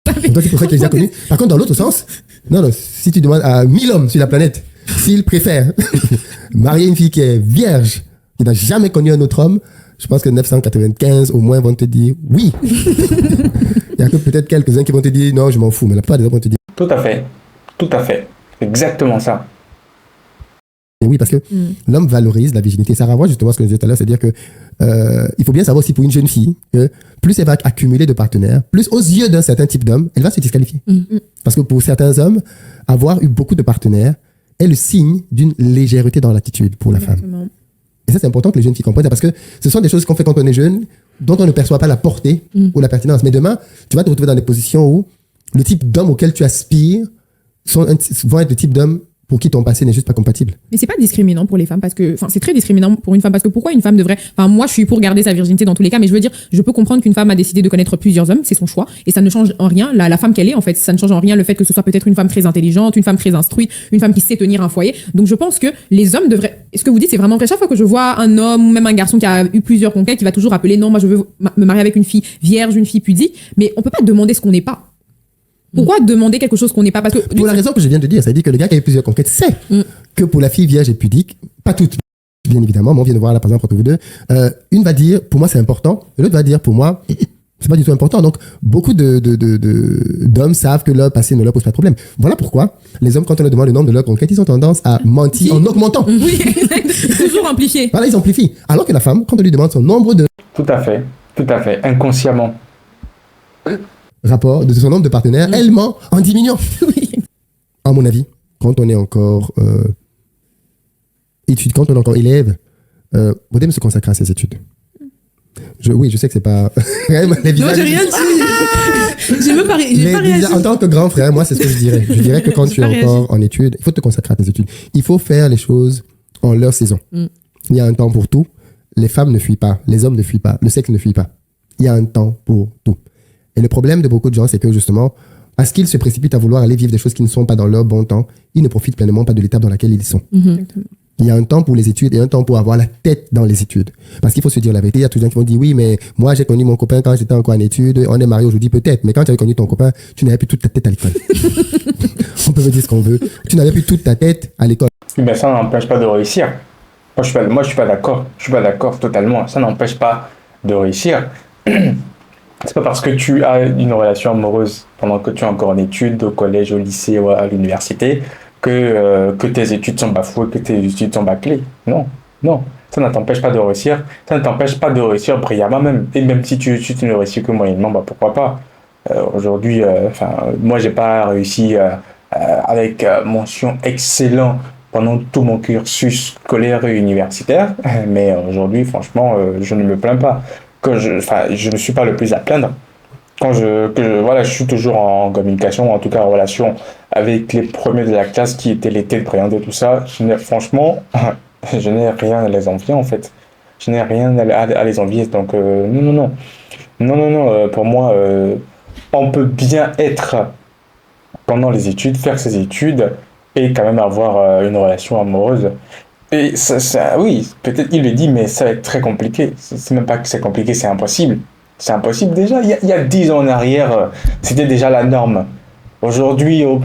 A: Donc c'est pour ça qu'il les a connus. Par contre, dans l'autre sens, non, si tu demandes à 1000 hommes sur la planète s'ils préfèrent marier une fille qui est vierge, qui n'a jamais connu un autre homme, je pense que 995 au moins vont te dire oui. Il y a que peut-être quelques-uns qui vont te dire non, je m'en fous, mais la plupart des hommes vont te dire.
C: Tout à fait. Exactement ça.
A: Et oui, parce que l'homme valorise la virginité. Ça renvoie justement à ce que je disais tout à l'heure, c'est-à-dire que il faut bien savoir aussi pour une jeune fille que plus elle va accumuler de partenaires, plus aux yeux d'un certain type d'homme, elle va se disqualifier. Parce que pour certains hommes, avoir eu beaucoup de partenaires est le signe d'une légèreté dans l'attitude pour la femme. Et ça, c'est important que les jeunes filles comprennent, parce que ce sont des choses qu'on fait quand on est jeune, dont on ne perçoit pas la portée ou la pertinence. Mais demain, tu vas te retrouver dans des positions où le type d'homme auquel tu aspires vont être le type d'homme pour qui ton passé n'est juste pas compatible.
B: Mais c'est pas discriminant pour les femmes parce que, enfin, c'est très discriminant pour une femme parce que pourquoi une femme devrait, enfin, moi, je suis pour garder sa virginité dans tous les cas, mais je veux dire, je peux comprendre qu'une femme a décidé de connaître plusieurs hommes, c'est son choix, et ça ne change en rien la femme qu'elle est, en fait, ça ne change en rien le fait que ce soit peut-être une femme très intelligente, une femme très instruite, une femme qui sait tenir un foyer. Donc, je pense que les hommes devraient, ce que vous dites, c'est vraiment vrai. Chaque fois que je vois un homme ou même un garçon qui a eu plusieurs conquêtes, qui va toujours appeler, non, moi, je veux me marier avec une fille vierge, une fille pudique, mais on peut pas demander ce qu'on n'est pas. Pourquoi demander quelque chose qu'on n'est pas? Parce que
A: pour la raison que je viens de dire, ça veut dire que le gars qui a eu plusieurs conquêtes sait que pour la fille vierge et pudique, pas toutes, bien évidemment, moi on vient de voir là par exemple entre vous deux, une va dire pour moi c'est important, et l'autre va dire pour moi c'est pas du tout important. Donc beaucoup d'hommes savent que leur passé ne leur pose pas de problème. Voilà pourquoi les hommes, quand on leur demande le nombre de leurs conquêtes, ils ont tendance à mentir en augmentant.
B: Oui, toujours amplifié.
A: Voilà, ils amplifient. Alors que la femme, quand on lui demande son nombre de
C: Tout à fait, inconsciemment.
A: rapport, de son nombre de partenaires, elle ment en diminuant.
B: Oui.
A: À mon avis, quand on est encore quand on est encore élève, vaut mieux se consacrer à ses études. Oui, je sais que c'est pas.
D: Non, j'ai rien dit. J'ai pas réagi.
A: En tant que grand frère, moi, c'est ce que je dirais. Je dirais que quand tu es encore en études, il faut te consacrer à tes études. Il faut faire les choses en leur saison. Il y a un temps pour tout. Les femmes ne fuient pas. Les hommes ne fuient pas. Le sexe ne fuit pas. Il y a un temps pour tout. Et le problème de beaucoup de gens, c'est que justement, parce qu'ils se précipitent à vouloir aller vivre des choses qui ne sont pas dans leur bon temps, ils ne profitent pleinement pas de l'étape dans laquelle ils sont.
B: Exactement.
A: Il y a un temps pour les études et un temps pour avoir la tête dans les études. Parce qu'il faut se dire la vérité. Il y a tous les gens qui vont dire oui, mais moi j'ai connu mon copain quand j'étais encore en études, on est mariés aujourd'hui peut-être, mais quand tu avais connu ton copain, tu n'avais plus toute ta tête à l'école. On peut me dire ce qu'on veut. Tu n'avais plus toute ta tête à l'école.
C: Mais ça n'empêche pas de réussir. Moi, je suis pas d'accord. Je suis pas d'accord totalement. Ça n'empêche pas de réussir. C'est pas parce que tu as une relation amoureuse pendant que tu es encore en études, au collège, au lycée ou à l'université, que tes études sont bafouées, que tes études sont bâclées. Non. Ça ne t'empêche pas de réussir. Ça ne t'empêche pas de réussir brillamment même. Et même si tu ne réussis que moyennement, bah pourquoi pas. Aujourd'hui, moi, j'ai pas réussi avec mention excellent pendant tout mon cursus scolaire et universitaire. Mais aujourd'hui, franchement, je ne me plains pas. Je ne suis pas le plus à plaindre. Je suis toujours en communication, en tout cas en relation avec les premiers de la classe qui étaient les têtes brillantes et tout ça. Franchement, je n'ai rien à les envier en fait. Je n'ai rien à les envier. Donc, non. Pour moi, on peut bien être pendant les études, faire ses études et quand même avoir une relation amoureuse. Et oui, peut-être il le dit, mais ça va être très compliqué. C'est même pas que c'est compliqué, c'est impossible. C'est impossible déjà. Il y a 10 ans en arrière, c'était déjà la norme. Aujourd'hui, on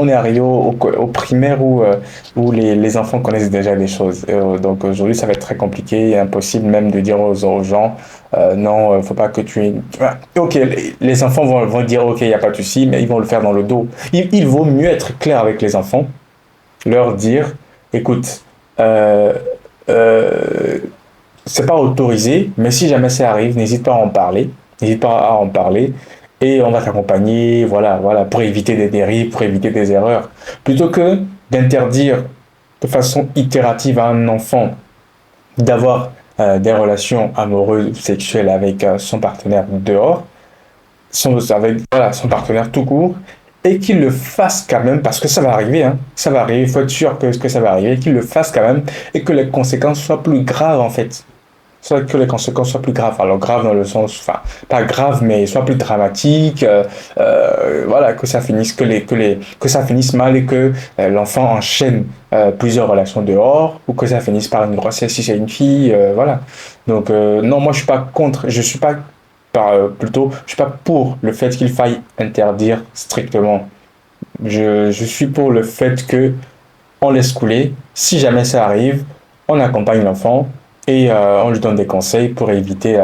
C: est arrivé au primaire où les enfants connaissent déjà des choses. Donc aujourd'hui, ça va être très compliqué et impossible même de dire aux gens non, faut pas que tu... Ok, les enfants vont dire ok, il n'y a pas de souci, mais ils vont le faire dans le dos. Il vaut mieux être clair avec les enfants, leur dire écoute, c'est pas autorisé, mais si jamais ça arrive, n'hésite pas à en parler, et on va t'accompagner, voilà, pour éviter des dérives, pour éviter des erreurs. Plutôt que d'interdire de façon itérative à un enfant d'avoir des relations amoureuses, sexuelles avec son partenaire dehors, son partenaire tout court, et qu'il le fasse quand même, parce que ça va arriver, il faut être sûr que ça va arriver, qu'il le fasse quand même, et que les conséquences soient plus graves en fait. Soit que les conséquences soient plus graves. Alors grave dans le sens, pas grave, mais soit plus dramatique. Que ça finisse que ça finisse mal et que l'enfant enchaîne plusieurs relations dehors, ou que ça finisse par une grossesse si c'est une fille. Voilà. Donc non, moi je suis pas contre. Je suis pas suis pas pour le fait qu'il faille interdire strictement. Je suis pour le fait que on laisse couler. Si jamais ça arrive, on accompagne l'enfant et on lui donne des conseils pour éviter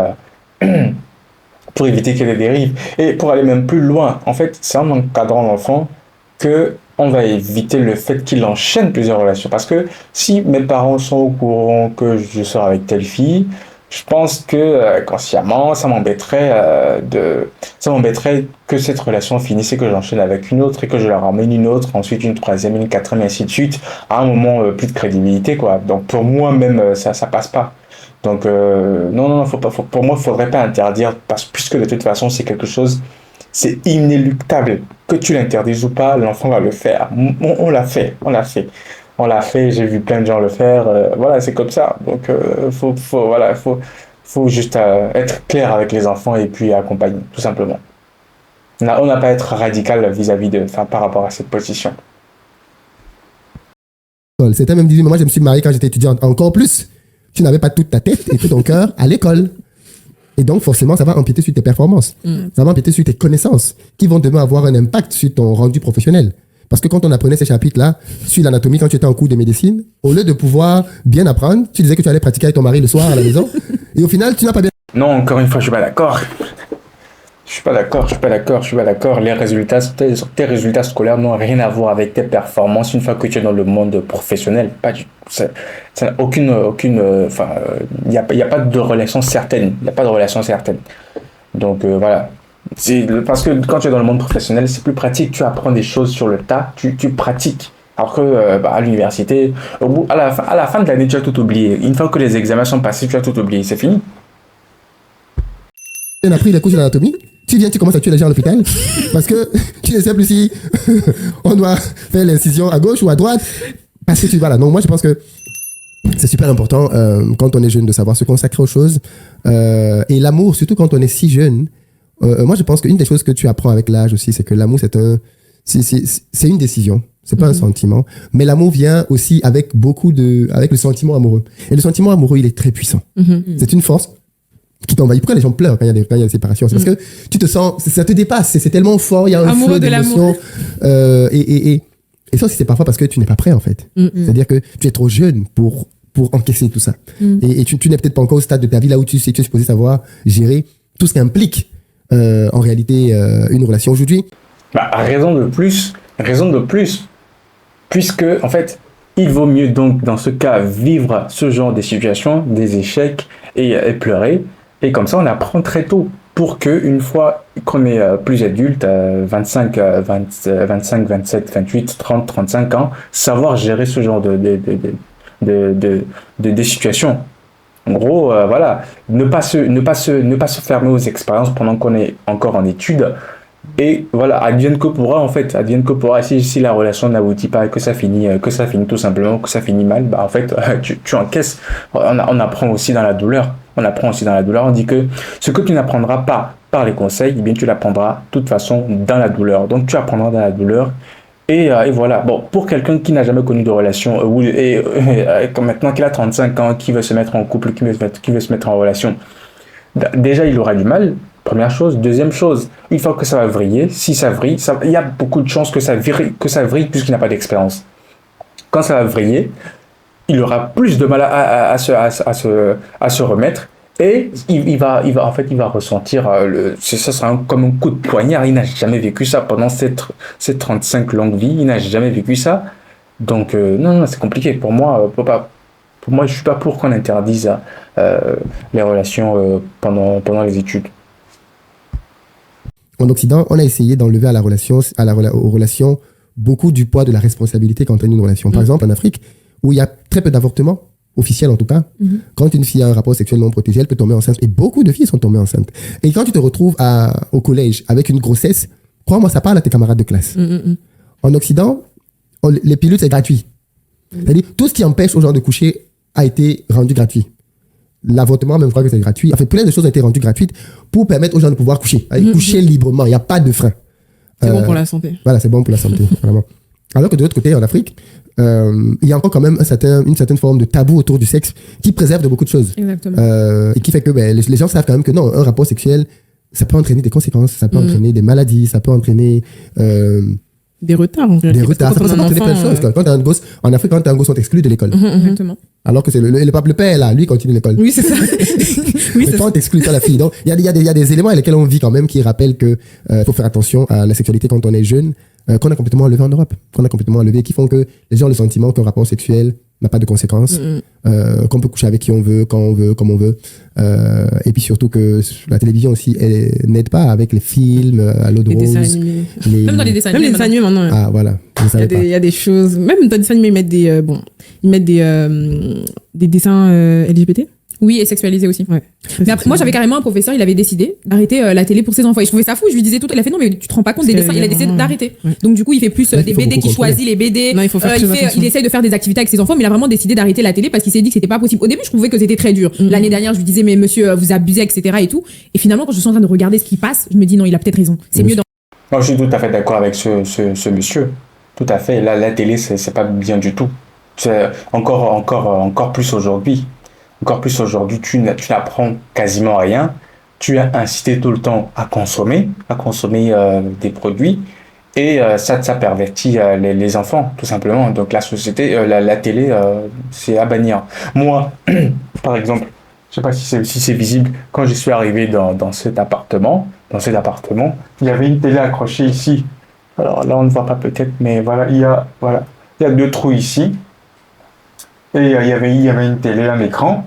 C: qu'il y ait des dérives. Et pour aller même plus loin, en fait, c'est en encadrant l'enfant que on va éviter le fait qu'il enchaîne plusieurs relations. Parce que si mes parents sont au courant que je sors avec telle fille, je pense que consciemment, ça m'embêterait que cette relation finisse et que j'enchaîne avec une autre et que je leur ramène une autre, ensuite une troisième, une quatrième, et ainsi de suite. À un moment, plus de crédibilité, quoi. Donc pour moi même, ça passe pas. Donc non, pour moi, il faudrait pas interdire, puisque de toute façon, c'est quelque chose, c'est inéluctable. Que tu l'interdises ou pas, l'enfant va le faire. On l'a fait. J'ai vu plein de gens le faire. Voilà, c'est comme ça. Donc, faut juste être clair avec les enfants et puis accompagner, tout simplement. On n'a pas à être radical par rapport à cette position.
A: C'était même 18, mais moi je me suis marié quand j'étais étudiante. Encore plus, tu n'avais pas toute ta tête et tout ton cœur à l'école. Et donc, forcément, ça va empiéter sur tes performances. Ça va empiéter sur tes connaissances qui vont demain avoir un impact sur ton rendu professionnel. Parce que quand on apprenait ces chapitres-là, sur l'anatomie, quand tu étais en cours de médecine, au lieu de pouvoir bien apprendre, tu disais que tu allais pratiquer avec ton mari le soir à la maison. Et au final, tu n'as pas bien...
C: Non, encore une fois, je suis pas d'accord. Les résultats, tes résultats scolaires n'ont rien à voir avec tes performances une fois que tu es dans le monde professionnel. Pas du tout. Ça n'a aucune, il n'y a pas de relation certaine. Donc, voilà. Parce que quand tu es dans le monde professionnel, c'est plus pratique. Tu apprends des choses sur le tas, tu pratiques. Alors que à l'université, à la fin de l'année, tu as tout oublié. Une fois que les examens sont passés, tu as tout oublié. C'est fini.
A: Tu as pris les cours d'anatomie. Tu commences à tuer les gens à l'hôpital parce que tu ne sais plus si on doit faire l'incision à gauche ou à droite. Parce que voilà. Donc moi, je pense que c'est super important quand on est jeune de savoir se consacrer aux choses. Et l'amour, surtout quand on est si jeune. Moi, je pense qu'une des choses que tu apprends avec l'âge aussi, c'est que l'amour, c'est une décision. C'est pas un sentiment. Mais l'amour vient aussi avec avec le sentiment amoureux. Et le sentiment amoureux, il est très puissant. C'est une force qui t'envahit. Pourquoi les gens pleurent quand il y a des séparations? C'est parce que tu te sens, ça te dépasse. C'est tellement fort. Il y a un flot d'émotions. Et ça aussi, c'est parfois parce que tu n'es pas prêt, en fait. C'est-à-dire que tu es trop jeune pour encaisser tout ça. Et tu n'es peut-être pas encore au stade de ta vie là où tu es supposé savoir gérer tout ce qui implique en réalité une relation aujourd'hui.
C: Raison de plus, puisque en fait, il vaut mieux donc dans ce cas vivre ce genre de situation, des échecs et pleurer, et comme ça on apprend très tôt pour que une fois qu'on est plus adulte, 25, 27, 28, 30, 35 ans, savoir gérer ce genre de situations. En gros, voilà, ne pas se fermer aux expériences pendant qu'on est encore en études. Et voilà, advienne que pourra en fait, si la relation n'aboutit pas et que ça finit tout simplement, que ça finit mal, en fait, tu encaisses. On apprend aussi dans la douleur. On dit que ce que tu n'apprendras pas par les conseils, eh bien tu l'apprendras de toute façon dans la douleur. Donc tu apprendras dans la douleur. Et voilà. Bon, pour quelqu'un qui n'a jamais connu de relation, maintenant qu'il a 35 ans, qui veut se mettre en couple, qui veut se mettre en relation, déjà il aura du mal. Première chose. Deuxième chose, une fois que ça va vriller, si ça vrille, il y a beaucoup de chances que ça vrille puisqu'il n'a pas d'expérience. Quand ça va vriller, il aura plus de mal à se remettre. Et il va ressentir, ça sera comme un coup de poignard. Il n'a jamais vécu ça pendant cette 35 longues vies. Il n'a jamais vécu ça. Donc, non, c'est compliqué. Pour moi, je suis pas pour qu'on interdise les relations pendant les études.
A: En Occident, on a essayé d'enlever aux relations beaucoup du poids de la responsabilité quand on a une relation. Par exemple, en Afrique, où il y a très peu d'avortements, officiels en tout cas, quand une fille a un rapport sexuel non protégé, elle peut tomber enceinte. Et beaucoup de filles sont tombées enceintes. Et quand tu te retrouves au collège avec une grossesse, crois-moi, ça parle à tes camarades de classe. En Occident, les pilules, c'est gratuit. C'est-à-dire, tout ce qui empêche aux gens de coucher a été rendu gratuit. L'avortement, même, je crois que c'est gratuit. En fait, plein de choses ont été rendues gratuites pour permettre aux gens de pouvoir coucher. Coucher librement, il n'y a pas de frein.
D: C'est bon pour la santé.
A: Voilà, c'est bon pour la santé, vraiment. Alors que de l'autre côté, en Afrique, il y a encore quand même une certaine forme de tabou autour du sexe qui préserve de beaucoup de choses.
B: Exactement.
A: Et qui fait que les gens savent quand même que non, un rapport sexuel ça peut entraîner des conséquences, ça peut entraîner des maladies, ça peut entraîner
D: des retards, en
A: réalité. Des retards, ça peut entraîner plein de choses. Quand t'as un gosse, en Afrique, quand t'as un gosse, on t'exclut de l'école.
B: Exactement.
A: Alors que c'est le père là, lui continue l'école.
D: Oui, c'est ça.
A: Oui, mais toi, on t'exclut pas la fille. Donc, il y a des éléments avec lesquels on vit quand même qui rappellent que faut faire attention à la sexualité quand on est jeune, qu'on a complètement enlevé en Europe, qui font que les gens ont le sentiment qu'un rapport sexuel n'a pas de conséquences, qu'on peut coucher avec qui on veut, quand on veut, comme on veut. Et puis surtout que la télévision aussi n'aide pas avec les films, à l'eau de
D: les
A: rose.
D: dessins animés.
B: Même dans les dessins animés.
D: Même les dessins animés maintenant.
A: Ah, voilà.
D: Il y a des choses, même dans les dessins animés, ils mettent des dessins LGBT.
B: Oui, et sexualisé aussi.
D: Ouais.
B: Mais après, moi, j'avais carrément un professeur, il avait décidé d'arrêter la télé pour ses enfants. Et je trouvais ça fou. Je lui disais tout. Il a fait non, mais tu te rends pas compte des dessins. Il a décidé d'arrêter.
D: Ouais.
B: Donc, du coup, il fait plus des BD qui choisit les BD.
D: Non, il faut faire
B: il essaye de faire des activités avec ses enfants, mais il a vraiment décidé d'arrêter la télé parce qu'il s'est dit que c'était pas possible. Au début, je trouvais que c'était très dur. L'année dernière, je lui disais, mais monsieur, vous abusez, etc. et tout. Et finalement, quand je suis en train de regarder ce qui passe, je me dis non, il a peut-être raison. C'est mieux.
C: Moi, je suis tout à fait d'accord avec ce monsieur. Tout à fait. Là, la télé, c'est pas bien du tout. C'est encore plus aujourd'hui. Encore plus aujourd'hui, tu n'apprends quasiment rien. Tu es incité tout le temps à consommer des produits. Et ça pervertit les enfants, tout simplement. Donc la société, la télé, c'est à bannir. Moi, par exemple, je sais pas si c'est visible, quand je suis arrivé dans cet appartement, il y avait une télé accrochée ici. Alors là, on ne voit pas peut-être, mais voilà, il y a 2 trous ici. Et il y avait une télé, un écran.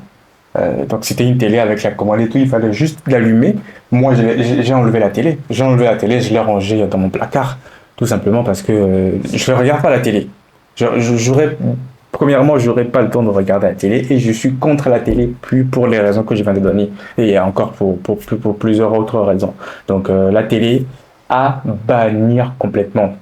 C: Donc c'était une télé avec la commande et tout, il fallait juste l'allumer. Moi, j'ai enlevé la télé. Je l'ai rangée dans mon placard. Tout simplement parce que je ne regarde pas la télé. Premièrement, je n'aurais pas le temps de regarder la télé et je suis contre la télé, plus pour les raisons que je viens de donner et encore pour plusieurs autres raisons. Donc la télé, à bannir complètement.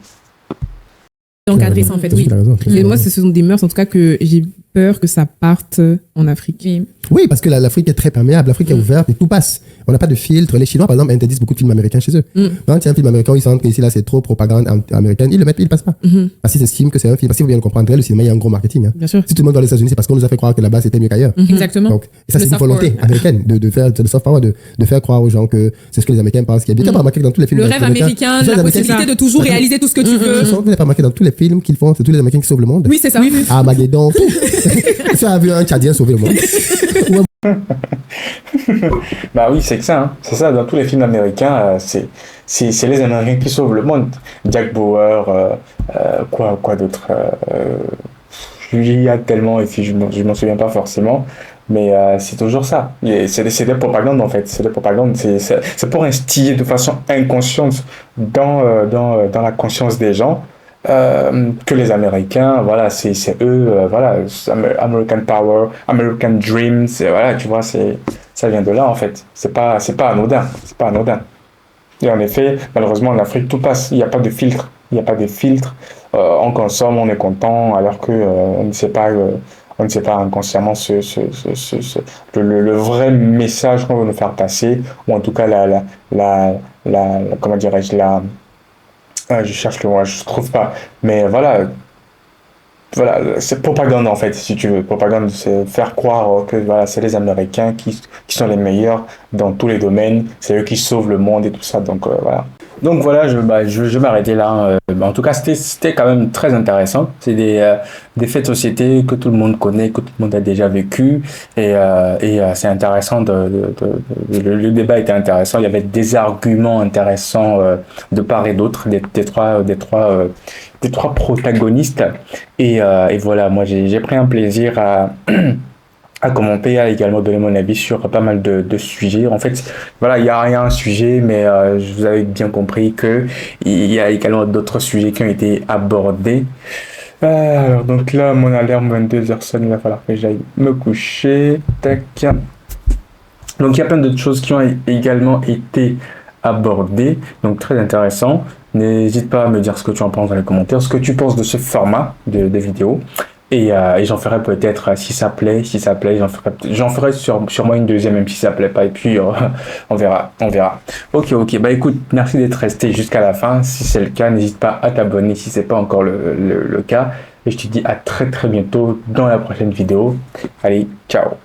B: Encadrer ça en fait, oui.
D: Et moi, ce sont des mœurs en tout cas que j'ai peur que ça parte en Afrique.
A: Oui, parce que l'Afrique est très perméable, l'Afrique est ouverte et tout passe. On n'a pas de filtre. Les Chinois, par exemple, interdisent beaucoup de films américains chez eux. Quand il y a un film américain, ils sentent que ici, là, c'est trop propagande américaine, ils le mettent, ils ne passent pas. Parce qu'ils estiment que c'est un film. Parce qu'il faut bien le comprendre, le cinéma, il y a un gros marketing. Hein.
D: Bien sûr.
A: Si tout le monde dans les États-Unis, c'est parce qu'on nous a fait croire que là-bas, c'était mieux qu'ailleurs.
B: Exactement.
A: Donc, et ça, c'est une volonté américaine de faire le soft power, de faire croire aux gens que c'est ce que les Américains pensent qu'il y a bien. Tu n'as pas remarqué que dans tous les films.
B: Le rêve américain, la possibilité de toujours réaliser tout ce que tu veux.
A: Tu n'as pas remarqué dans tous les films qu'ils font, c'est tous les Américains qui sauvent le monde.
B: Oui, c'est ça.
A: Armageddon, tout. Tu as vu un Tchadien sauver le monde.
C: Bah oui, c'est que ça, hein. C'est ça, dans tous les films américains, c'est les Américains qui sauvent le monde. Jack Bauer, quoi d'autre, il y a tellement, et puis je m'en souviens pas forcément, mais c'est toujours ça. C'est des propagandes en fait, c'est des propagandes, c'est pour instiller de façon inconsciente dans la conscience des gens. Que les Américains, voilà, c'est eux, voilà, American Power, American Dream, voilà, tu vois, ça vient de là en fait. C'est pas anodin. Et en effet, malheureusement en Afrique tout passe, il n'y a pas de filtre, on consomme, on est content, alors que on ne sait pas inconsciemment le vrai message qu'on veut nous faire passer, ou en tout cas comment dirais-je, je cherche le mot, je trouve pas. Mais voilà, c'est propagande en fait, si tu veux. Propagande, c'est faire croire que voilà, c'est les Américains qui sont les meilleurs dans tous les domaines, c'est eux qui sauvent le monde et tout ça. Donc voilà. Donc voilà, je vais m'arrêter là. En tout cas, c'était quand même très intéressant. C'est des faits de société que tout le monde connaît, que tout le monde a déjà vécu. Et c'est intéressant. Le débat était intéressant. Il y avait des arguments intéressants de part et d'autre, des trois protagonistes. Et voilà, moi j'ai pris un plaisir à commenter, à également donner mon avis sur pas mal de sujets. En fait, voilà, il y a un sujet, mais vous avez bien compris que il y a également d'autres sujets qui ont été abordés. Alors, donc là, mon alarme 22h sonne, il va falloir que j'aille me coucher. Tac. Donc, il y a plein d'autres choses qui ont également été abordées. Donc, très intéressant. N'hésite pas à me dire ce que tu en penses dans les commentaires, ce que tu penses de ce format de vidéo. Et j'en ferai peut-être, si ça plaît, j'en ferai sûrement une deuxième, même si ça plaît pas, et puis on verra. Ok, bah écoute, merci d'être resté jusqu'à la fin. Si c'est le cas, n'hésite pas à t'abonner si c'est pas encore le cas. Et je te dis à très très bientôt dans la prochaine vidéo. Allez, ciao.